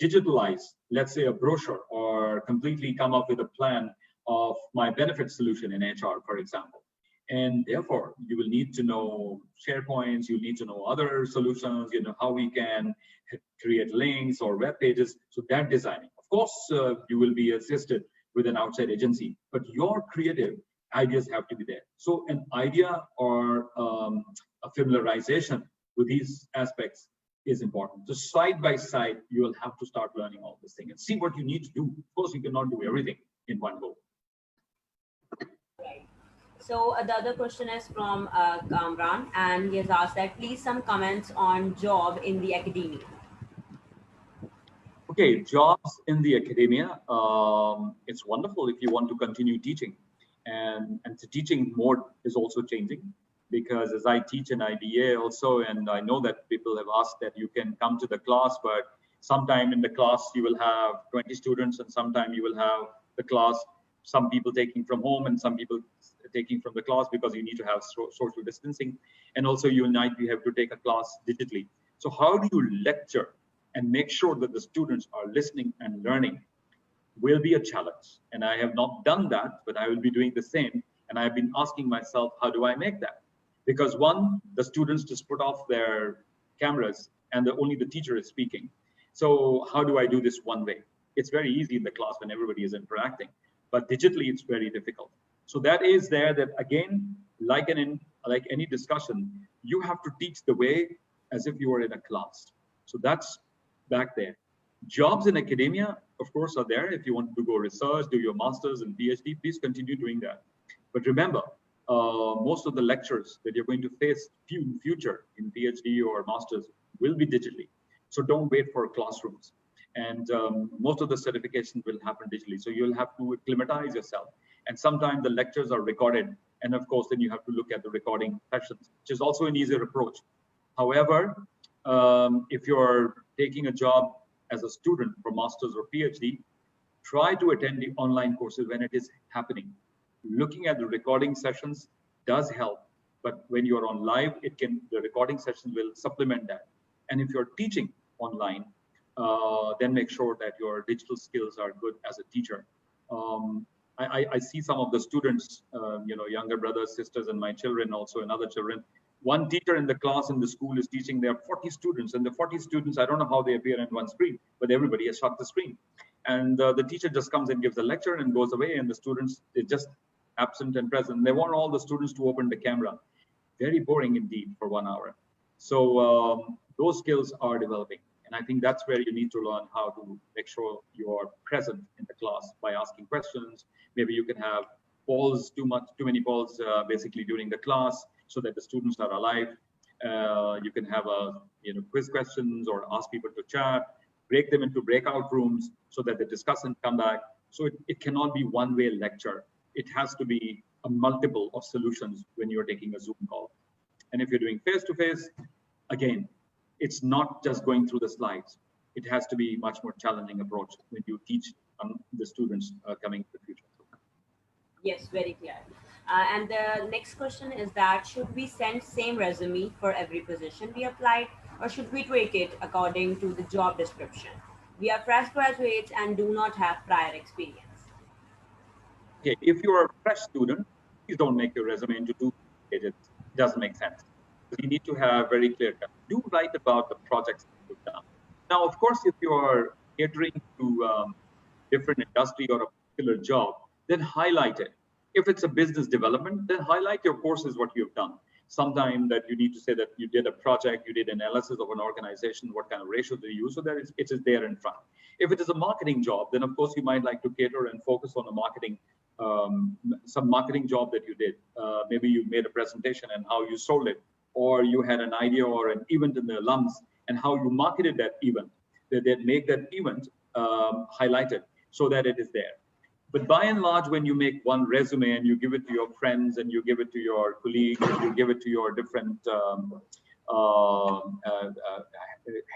digitalize, let's say, a brochure, or completely come up with a plan of my benefit solution in HR, for example. And therefore, you will need to know SharePoints, you need to know other solutions, how we can create links or web pages. So that designing, of course, you will be assisted with an outside agency, but your creative ideas have to be there. So an idea or a familiarization with these aspects is important. So side by side, you will have to start learning all this thing and see what you need to do. Of course, you cannot do everything in one go. Right. So the other question is from Kamran, and he has asked that please some comments on job in the academia. Okay, jobs in the academia. It's wonderful if you want to continue teaching, and the teaching mode is also changing, because as I teach in IBA also, and I know that people have asked that you can come to the class, but sometime in the class you will have 20 students, and sometime you will have the class, some people taking from home and some people taking from the class, because you need to have social distancing, and also you have to take a class digitally. So how do you lecture and make sure that the students are listening and learning will be a challenge. And I have not done that, but I will be doing the same. And I've been asking myself, how do I make that? Because one, the students just put off their cameras and only the teacher is speaking. So how do I do this one way? It's very easy in the class when everybody is interacting, but digitally it's very difficult. So that is there that, again, like any discussion, you have to teach the way as if you were in a class. So that's back there. Jobs in academia, of course, are there. If you want to go research, do your master's and PhD, please continue doing that. But remember, most of the lectures that you're going to face in future in PhD or master's will be digitally. So don't wait for classrooms. And most of the certification will happen digitally. So you'll have to acclimatize yourself. And sometimes the lectures are recorded. And of course, then you have to look at the recording sessions, which is also an easier approach. However, if you're taking a job as a student for master's or PhD, try to attend the online courses when it is happening. Looking at the recording sessions does help, but when you're on live, the recording sessions will supplement that. And if you're teaching online, then make sure that your digital skills are good as a teacher. I see some of the students, younger brothers, sisters, and my children also, and other children. One teacher in the class in the school is teaching. There are 40 students, and the 40 students, I don't know how they appear on one screen, but everybody has shut the screen. And the teacher just comes and gives a lecture and goes away, and the students are just absent and present. They want all the students to open the camera. Very boring indeed for 1 hour. So those skills are developing. And I think that's where you need to learn how to make sure you're present in the class by asking questions. Maybe you can have polls, too many polls basically during the class, so that the students are alive. You can have quiz questions or ask people to chat, break them into breakout rooms so that they discuss and come back. So it cannot be one-way lecture. It has to be a multiple of solutions when you're taking a Zoom call. And if you're doing face-to-face, again, it's not just going through the slides. It has to be much more challenging approach when you teach the students coming to the future. Yes, very clear. And the next question is that should we send same resume for every position we applied, or should we tweak it according to the job description? We are fresh graduates and do not have prior experience. Okay, if you're a fresh student, please don't make your resume into 2 pages. It doesn't make sense. You need to have very clear cut. Do write about the projects you've done. Now, of course, if you are catering to different industry or a particular job, then highlight it. If it's a business development, then highlight your courses, what you've done. Sometime that you need to say that you did a project, you did analysis of an organization, what kind of ratio do you use, so that it is there in front. If it is a marketing job, then of course you might like to cater and focus on a marketing, some marketing job that you did. Maybe you made a presentation and how you sold it, or you had an idea or an event in the alums and how you marketed that event. They make that event highlighted so that it is there. But by and large, when you make one resume and you give it to your friends and you give it to your colleagues, and you give it to your different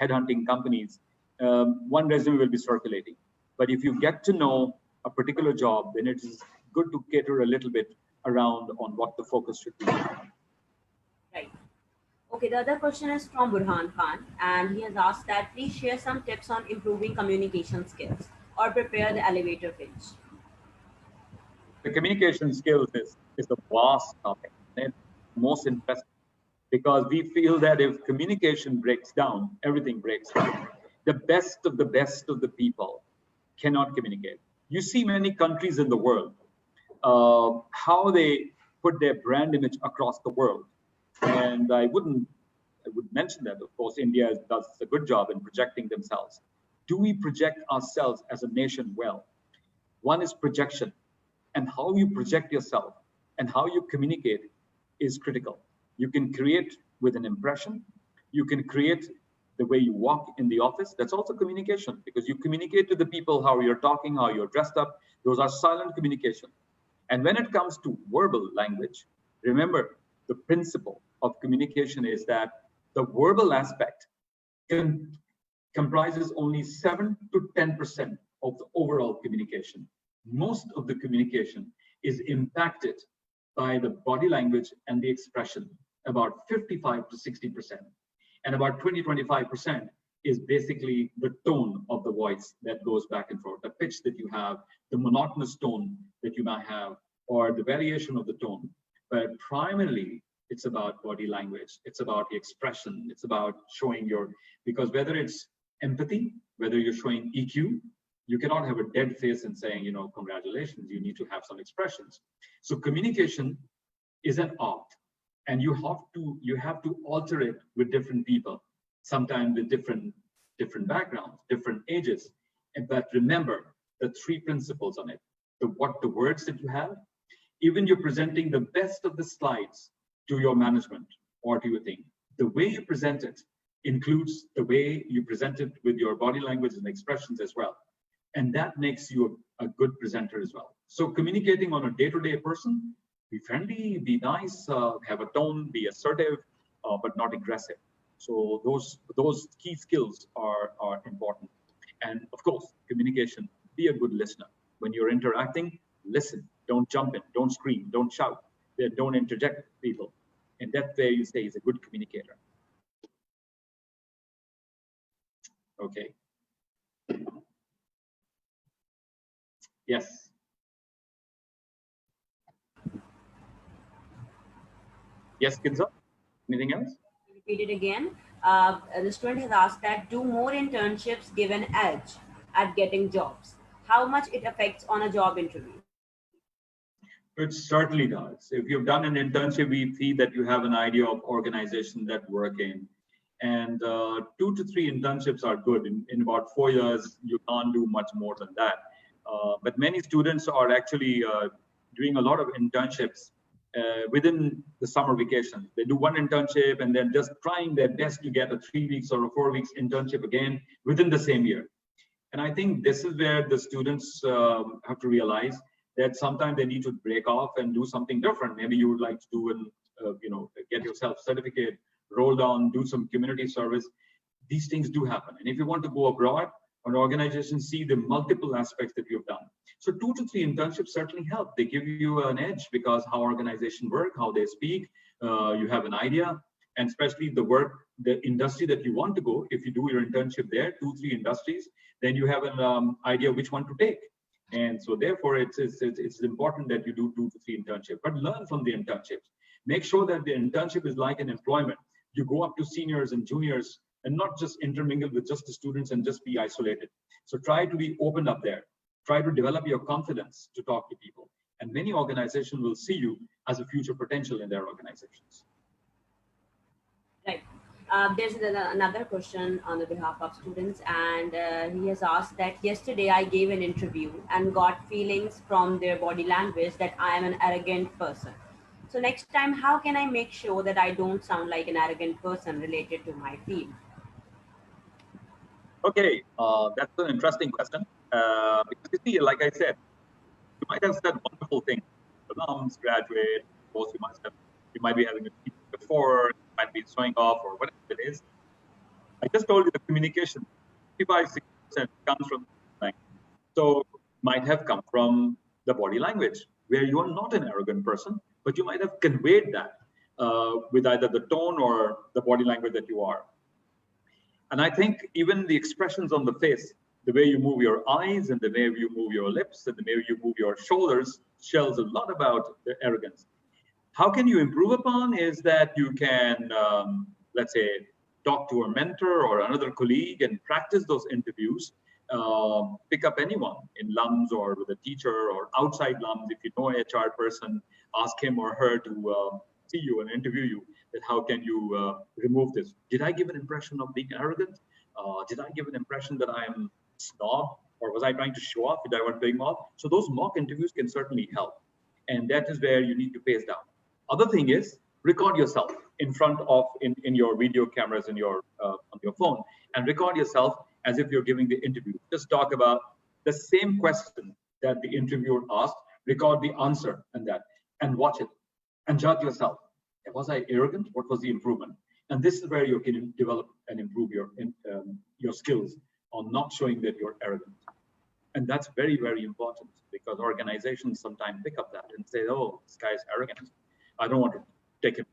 headhunting companies, one resume will be circulating. But if you get to know a particular job, then it is good to cater a little bit around on what the focus should be. Right. Okay, the other question is from Burhan Khan, and he has asked that please share some tips on improving communication skills or prepare the elevator pitch. The communication skills is a vast topic. It's most interesting because we feel that if communication breaks down, everything breaks down. The best of the people cannot communicate. You see many countries in the world, how they put their brand image across the world. And I would mention that, of course, India does a good job in projecting themselves. Do we project ourselves as a nation well? One is projection, and how you project yourself and how you communicate is critical. You can create with an impression. You can create the way you walk in the office. That's also communication, because you communicate to the people how you're talking, how you're dressed up. Those are silent communication. And when it comes to verbal language, remember the principle of communication is that the verbal aspect comprises only 7 to 10% of the overall communication. Most of the communication is impacted by the body language and the expression, about 55 to 60%. And about 20-25% is basically the tone of the voice that goes back and forth, the pitch that you have, the monotonous tone that you might have, or the variation of the tone. But primarily, it's about body language. It's about the expression. It's about showing because whether it's empathy, whether you're showing EQ, you cannot have a dead face and saying, congratulations, you need to have some expressions. So communication is an art, and you have to alter it with different people, sometimes with different backgrounds, different ages. But remember the 3 principles on it. The words that you have, even you're presenting the best of the slides to your management or to your team. The way you present it includes the way you present it with your body language and expressions as well. And that makes you a good presenter as well. So communicating on a day-to-day person, be friendly, be nice, have a tone, be assertive, but not aggressive. So those key skills are important. And of course, communication, be a good listener. When you're interacting, listen, don't jump in, don't scream, don't shout, don't interject people. And that way you say he's a good communicator. Okay. Yes. Yes, Kinza? Anything else? Repeat it again. The student has asked that do more internships give an edge at getting jobs? How much it affects on a job interview? It certainly does. If you've done an internship, we see that you have an idea of organization that work in. And 2 to 3 internships are good. In about 4 years, you can't do much more than that. But many students are actually doing a lot of internships within the summer vacation. They do one internship and then just trying their best to get a 3 weeks or a 4 weeks internship again within the same year. And I think this is where the students have to realize that sometimes they need to break off and do something different. Maybe you would like to do get yourself certificate, roll down, do some community service. These things do happen. And if you want to go abroad, an organization see the multiple aspects that you've done. So 2 to 3 internships certainly help. They give you an edge because how organizations work, how they speak, you have an idea, and especially the industry that you want to go. If you do your internship there, 2, 3 industries, then you have an idea which one to take. And so therefore it's important that you do 2 to 3 internships, but learn from the internships. Make sure that the internship is like an employment. You go up to seniors and juniors and not just intermingle with just the students and just be isolated. So try to be open up there. Try to develop your confidence to talk to people. And many organizations will see you as a future potential in their organizations. Right. There's another question on the behalf of students, and he has asked that yesterday I gave an interview and got feelings from their body language that I am an arrogant person. So next time, how can I make sure that I don't sound like an arrogant person related to my field? Okay, that's an interesting question. Because you see, like I said, you might have said wonderful things. Alums, graduate, of course, you might be having a team before, you might be showing off or whatever it is. I just told you the communication, 55-60% comes from language. So might have come from the body language, where you are not an arrogant person, but you might have conveyed that. with either the tone or the body language that you are. And I think even the expressions on the face, the way you move your eyes and the way you move your lips and the way you move your shoulders tells a lot about the arrogance. How can you improve upon is that you can, let's say, talk to a mentor or another colleague and practice those interviews. Pick up anyone in LUMS or with a teacher or outside LUMS. If you know an HR person, ask him or her to see you and interview you. That how can you remove this? Did I give an impression of being arrogant? Did I give an impression that I am snob? Or was I trying to show off? Did I want to mock? So those mock interviews can certainly help. And that is where you need to pace down. Other thing is record yourself in front of in your video cameras in your on your phone and record yourself as if you're giving the interview. Just talk about the same question that the interviewer asked, record the answer and watch it and judge yourself. Was I arrogant? What was the improvement? And this is where you can develop and improve your skills on not showing that you're arrogant. And that's very, very important because organizations sometimes pick up that and say, oh, this guy is arrogant. I don't want to take him.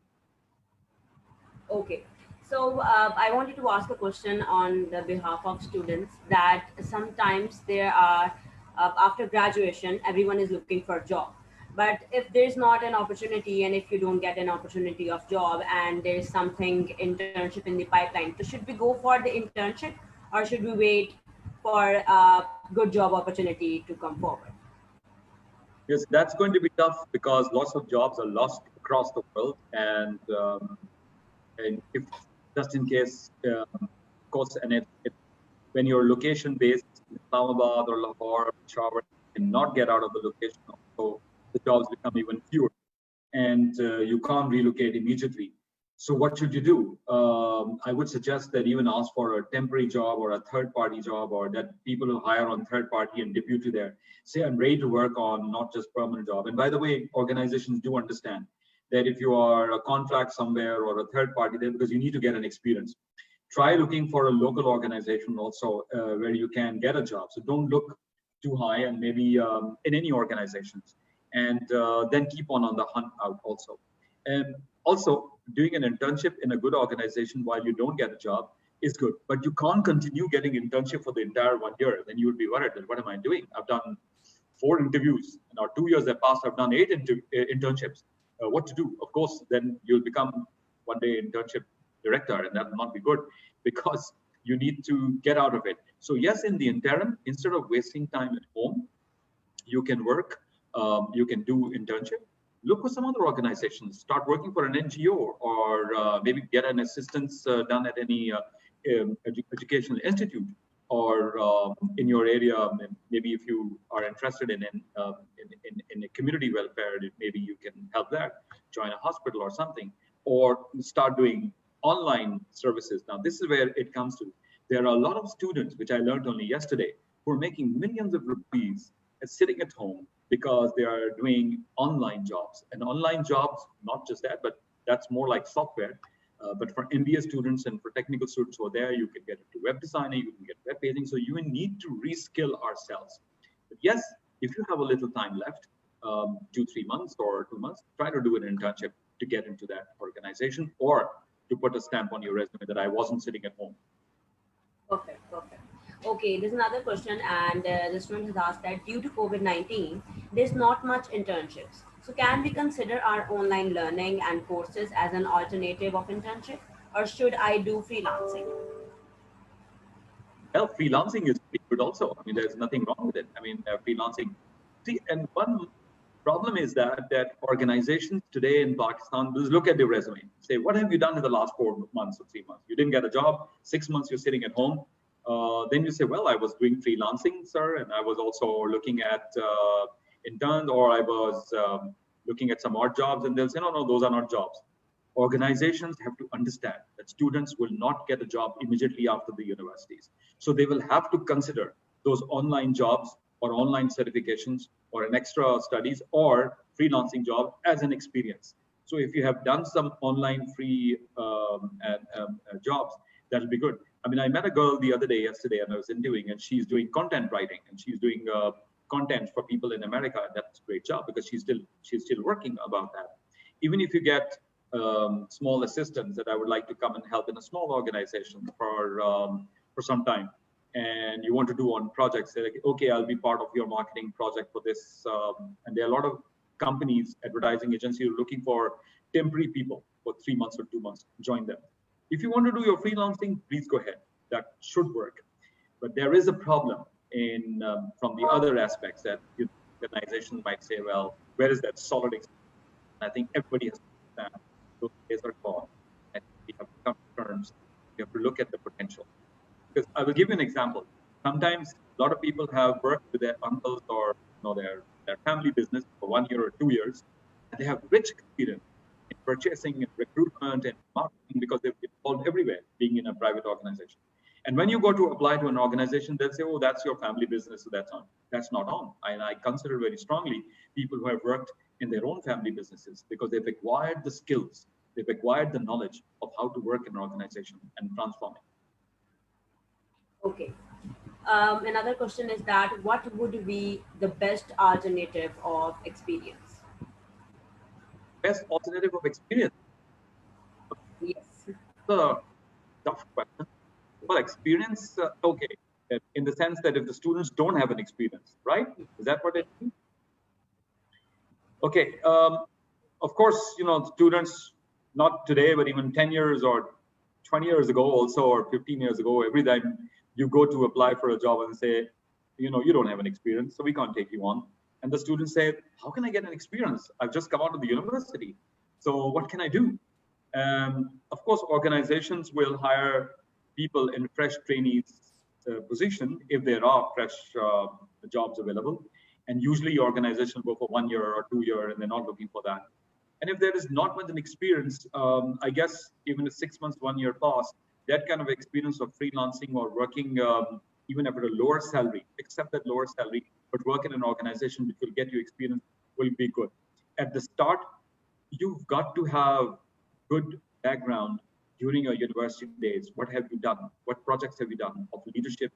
Okay. So I wanted to ask a question on the behalf of students that sometimes there are, after graduation, everyone is looking for a job. But if there's not an opportunity and if you don't get an opportunity of job and there's something internship in the pipeline, so should we go for the internship or should we wait for a good job opportunity to come forward? Yes, that's going to be tough because lots of jobs are lost across the world. And if just in case, of course, and when you're location based, Islamabad or Lahore or Peshawar, cannot get out of the location. So the jobs become even fewer and you can't relocate immediately. So what should you do? I would suggest that even ask for a temporary job or a third-party job, or that people who hire on third-party and debut you there. Say, I'm ready to work on not just permanent job. And by the way, organizations do understand that if you are a contract somewhere or a third-party there, because you need to get an experience. Try looking for a local organization also where you can get a job. So don't look too high and maybe in any organizations. And then keep on the hunt out also. And also, doing an internship in a good organization while you don't get a job is good, but you can't continue getting internship for the entire 1 year. Then you would be worried that what am I doing? I've done 4 interviews. Now 2 years have passed, I've done 8 internships. What to do? Of course, then you'll become one day internship director, and that will not be good because you need to get out of it. So yes, in the interim, instead of wasting time at home, you can work, you can do internship. Look for some other organizations, start working for an NGO or maybe get an assistance done at any educational institute or in your area. Maybe if you are interested in a community welfare, maybe you can help there, join a hospital or something, or start doing online services. Now, this is where it comes to. There are a lot of students, which I learned only yesterday, who are making millions of rupees sitting at home because they are doing online jobs. And online jobs, not just that, but that's more like software. But for MBA students and for technical students who are there, you can get into web designing, you can get web paging. So you need to reskill ourselves. But yes, if you have a little time left, 2-3 months or 2 months, try to do an internship to get into that organization or to put a stamp on your resume that I wasn't sitting at home. Perfect, perfect. Okay, there's another question, and the student has asked that due to COVID-19, there's not much internships. So can we consider our online learning and courses as an alternative of internship, or should I do freelancing? Well, freelancing is pretty good also. I mean, there's nothing wrong with it. I mean, freelancing. See, and one problem is that organizations today in Pakistan just look at the resume, say, what have you done in the last 4 months or 3 months? You didn't get a job, 6 months you're sitting at home. Then you say, well, I was doing freelancing, sir, and I was also looking at interns, or I was looking at some odd jobs, and they'll say, no, those are not jobs. Organizations have to understand that students will not get a job immediately after the universities. So they will have to consider those online jobs or online certifications or an extra studies or freelancing job as an experience. So if you have done some online free jobs, that'll be good. I mean, I met a girl the other day, yesterday, and I was interviewing, and she's doing content writing, and she's doing content for people in America. And that's a great job because she's still working about that. Even if you get small assistants that I would like to come and help in a small organization for some time. And you want to do on projects, say like, okay, I'll be part of your marketing project for this. And there are a lot of companies, advertising agencies looking for temporary people for 3 months or 2 months. Join them. If you want to do your freelancing, please go ahead. That should work. But there is a problem in from the other aspects that organizations might say, well, where is that solid experience? I think everybody has to understand those days are gone. And we have to come to terms. We have to look at the potential. Because I will give you an example. Sometimes a lot of people have worked with their uncles or their family business for 1 year or 2 years, and they have rich experience in purchasing and recruitment and marketing because they've been involved everywhere, being in a private organization. And when you go to apply to an organization, they'll say, oh, that's your family business, so that's on. That's not on. And I consider very strongly people who have worked in their own family businesses because they've acquired the skills, they've acquired the knowledge of how to work in an organization and transform it. Okay. Another question is that what would be the best alternative of experience? Best alternative of experience? Yes. The tough question. Well, experience, okay, in the sense that if the students don't have an experience, right? Is that what it means? Okay. Of course, students, not today, but even 10 years or 20 years ago also, or 15 years ago, every time you go to apply for a job and say, you don't have an experience, so we can't take you on. And the students say, how can I get an experience? I've just come out of the university. So what can I do? Of course, organizations will hire people in fresh trainees position if there are fresh jobs available. And usually organizations go for 1 year or 2 years and they're not looking for that. And if there is not much an experience, I guess even a 6 months, 1 year pass, that kind of experience of freelancing or working even at a lower salary, accept that lower salary, but work in an organization which will get you experience will be good. At the start, you've got to have good background during your university days. What have you done? What projects have you done of leadership?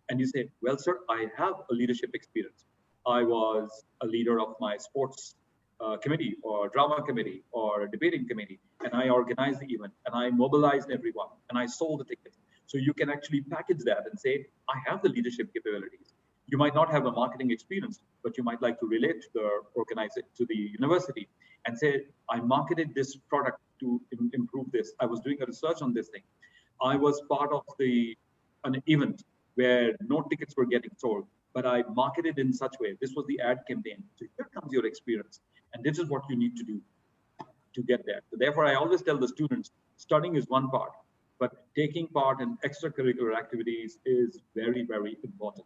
And you say, well, sir, I have a leadership experience. I was a leader of my sports committee or drama committee or debating committee, and I organized the event and I mobilized everyone and I sold the tickets. So you can actually package that and say, I have the leadership capabilities. You might not have a marketing experience, but you might like to relate to the university and say, I marketed this product to improve this. I was doing a research on this thing. I was part of an event where no tickets were getting sold, but I marketed in such way. This was the ad campaign. So here comes your experience. And this is what you need to do to get there. So therefore, I always tell the students, studying is one part, but taking part in extracurricular activities is very, very important.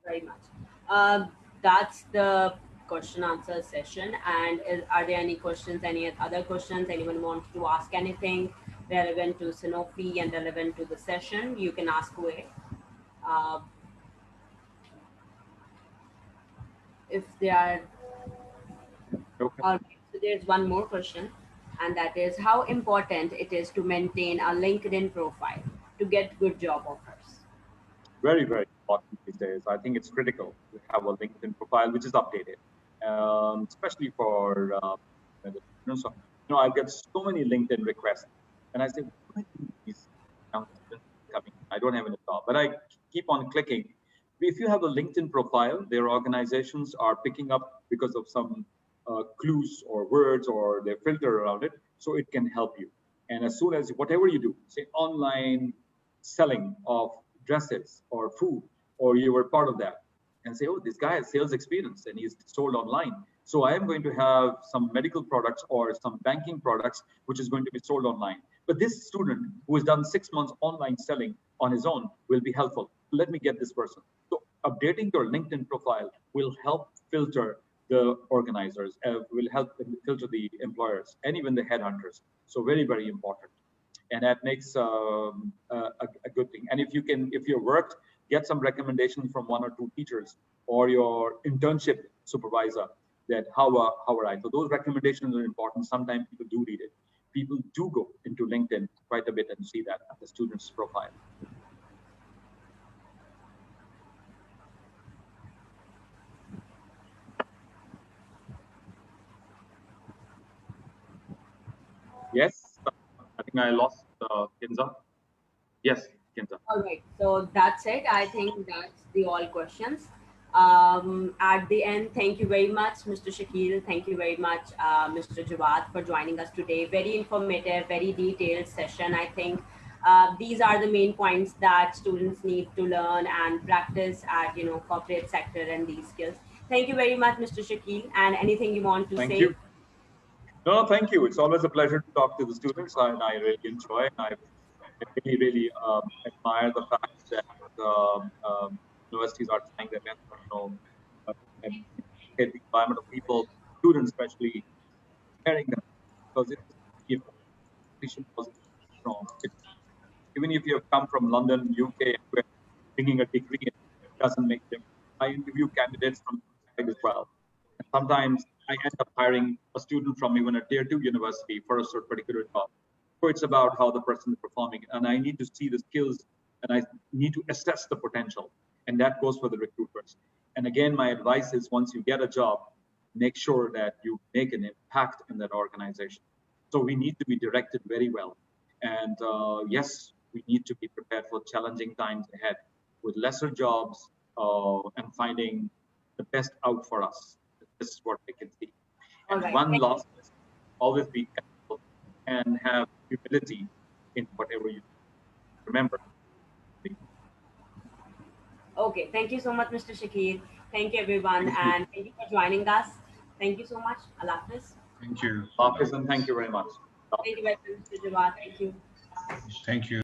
Very much. That's the question answer session. And are there any questions, any other questions? Anyone wants to ask anything relevant to Sanofi and relevant to the session? You can ask away. If there are, Okay. So there's one more question, and that is how important it is to maintain a LinkedIn profile to get good job offers. Very, very important these days. I think it's critical to have a LinkedIn profile which is updated, especially for the students. So, I get so many LinkedIn requests, and I say, why are these young students coming? I don't have any job, but I keep on clicking. If you have a LinkedIn profile, their organizations are picking up because of some clues or words or their filter around it, so it can help you. And as soon as whatever you do, say online selling of dresses or food, or you were part of that, and say, oh, this guy has sales experience and he's sold online. So I am going to have some medical products or some banking products, which is going to be sold online. But this student who has done 6 months online selling on his own will be helpful. Let me get this person. So updating your LinkedIn profile will help filter the organizers, will help filter the employers and even the headhunters. So very, very important. And that makes a good thing. And if you worked, get some recommendations from 1 or 2 teachers or your internship supervisor that how are I? So those recommendations are important. Sometimes people do read it. People do go into LinkedIn quite a bit and see that at the student's profile. think I lost Kinza. Yes, Kinza. All right, so that's it. I think that's the all questions. At the end, thank you very much, Mr. Shakeel. Thank you very much, Mr. Jawad, for joining us today. Very informative, very detailed session. I think these are the main points that students need to learn and practice at corporate sector and these skills. Thank you very much, Mr. Shakeel. And anything you want to Thank say? you. No, thank you. It's always a pleasure to talk to the students, and I really enjoy. And I really admire the fact that universities are trying their best to and get the environment of people, students especially, preparing them, because if competition was strong, even if you have come from London, UK, and bringing a degree, it doesn't make them. I interview candidates from outside as well. And sometimes I end up hiring a student from even a tier 2 university for a particular job. So it's about how the person is performing. And I need to see the skills and I need to assess the potential. And that goes for the recruiters. And again, my advice is once you get a job, make sure that you make an impact in that organization. So we need to be directed very well. And yes, we need to be prepared for challenging times ahead with lesser jobs and finding the best out for us. This is what I can see. And one last lesson, always be careful and have humility in whatever you do. Remember. Okay, thank you so much, Mr. Shakeel. Thank you, everyone, and thank you for joining us. Thank you so much. Allah Hafiz. Thank you. Allah Hafiz, and thank you very much. Thank you very much, Mr. Jawad. Thank you. Thank you.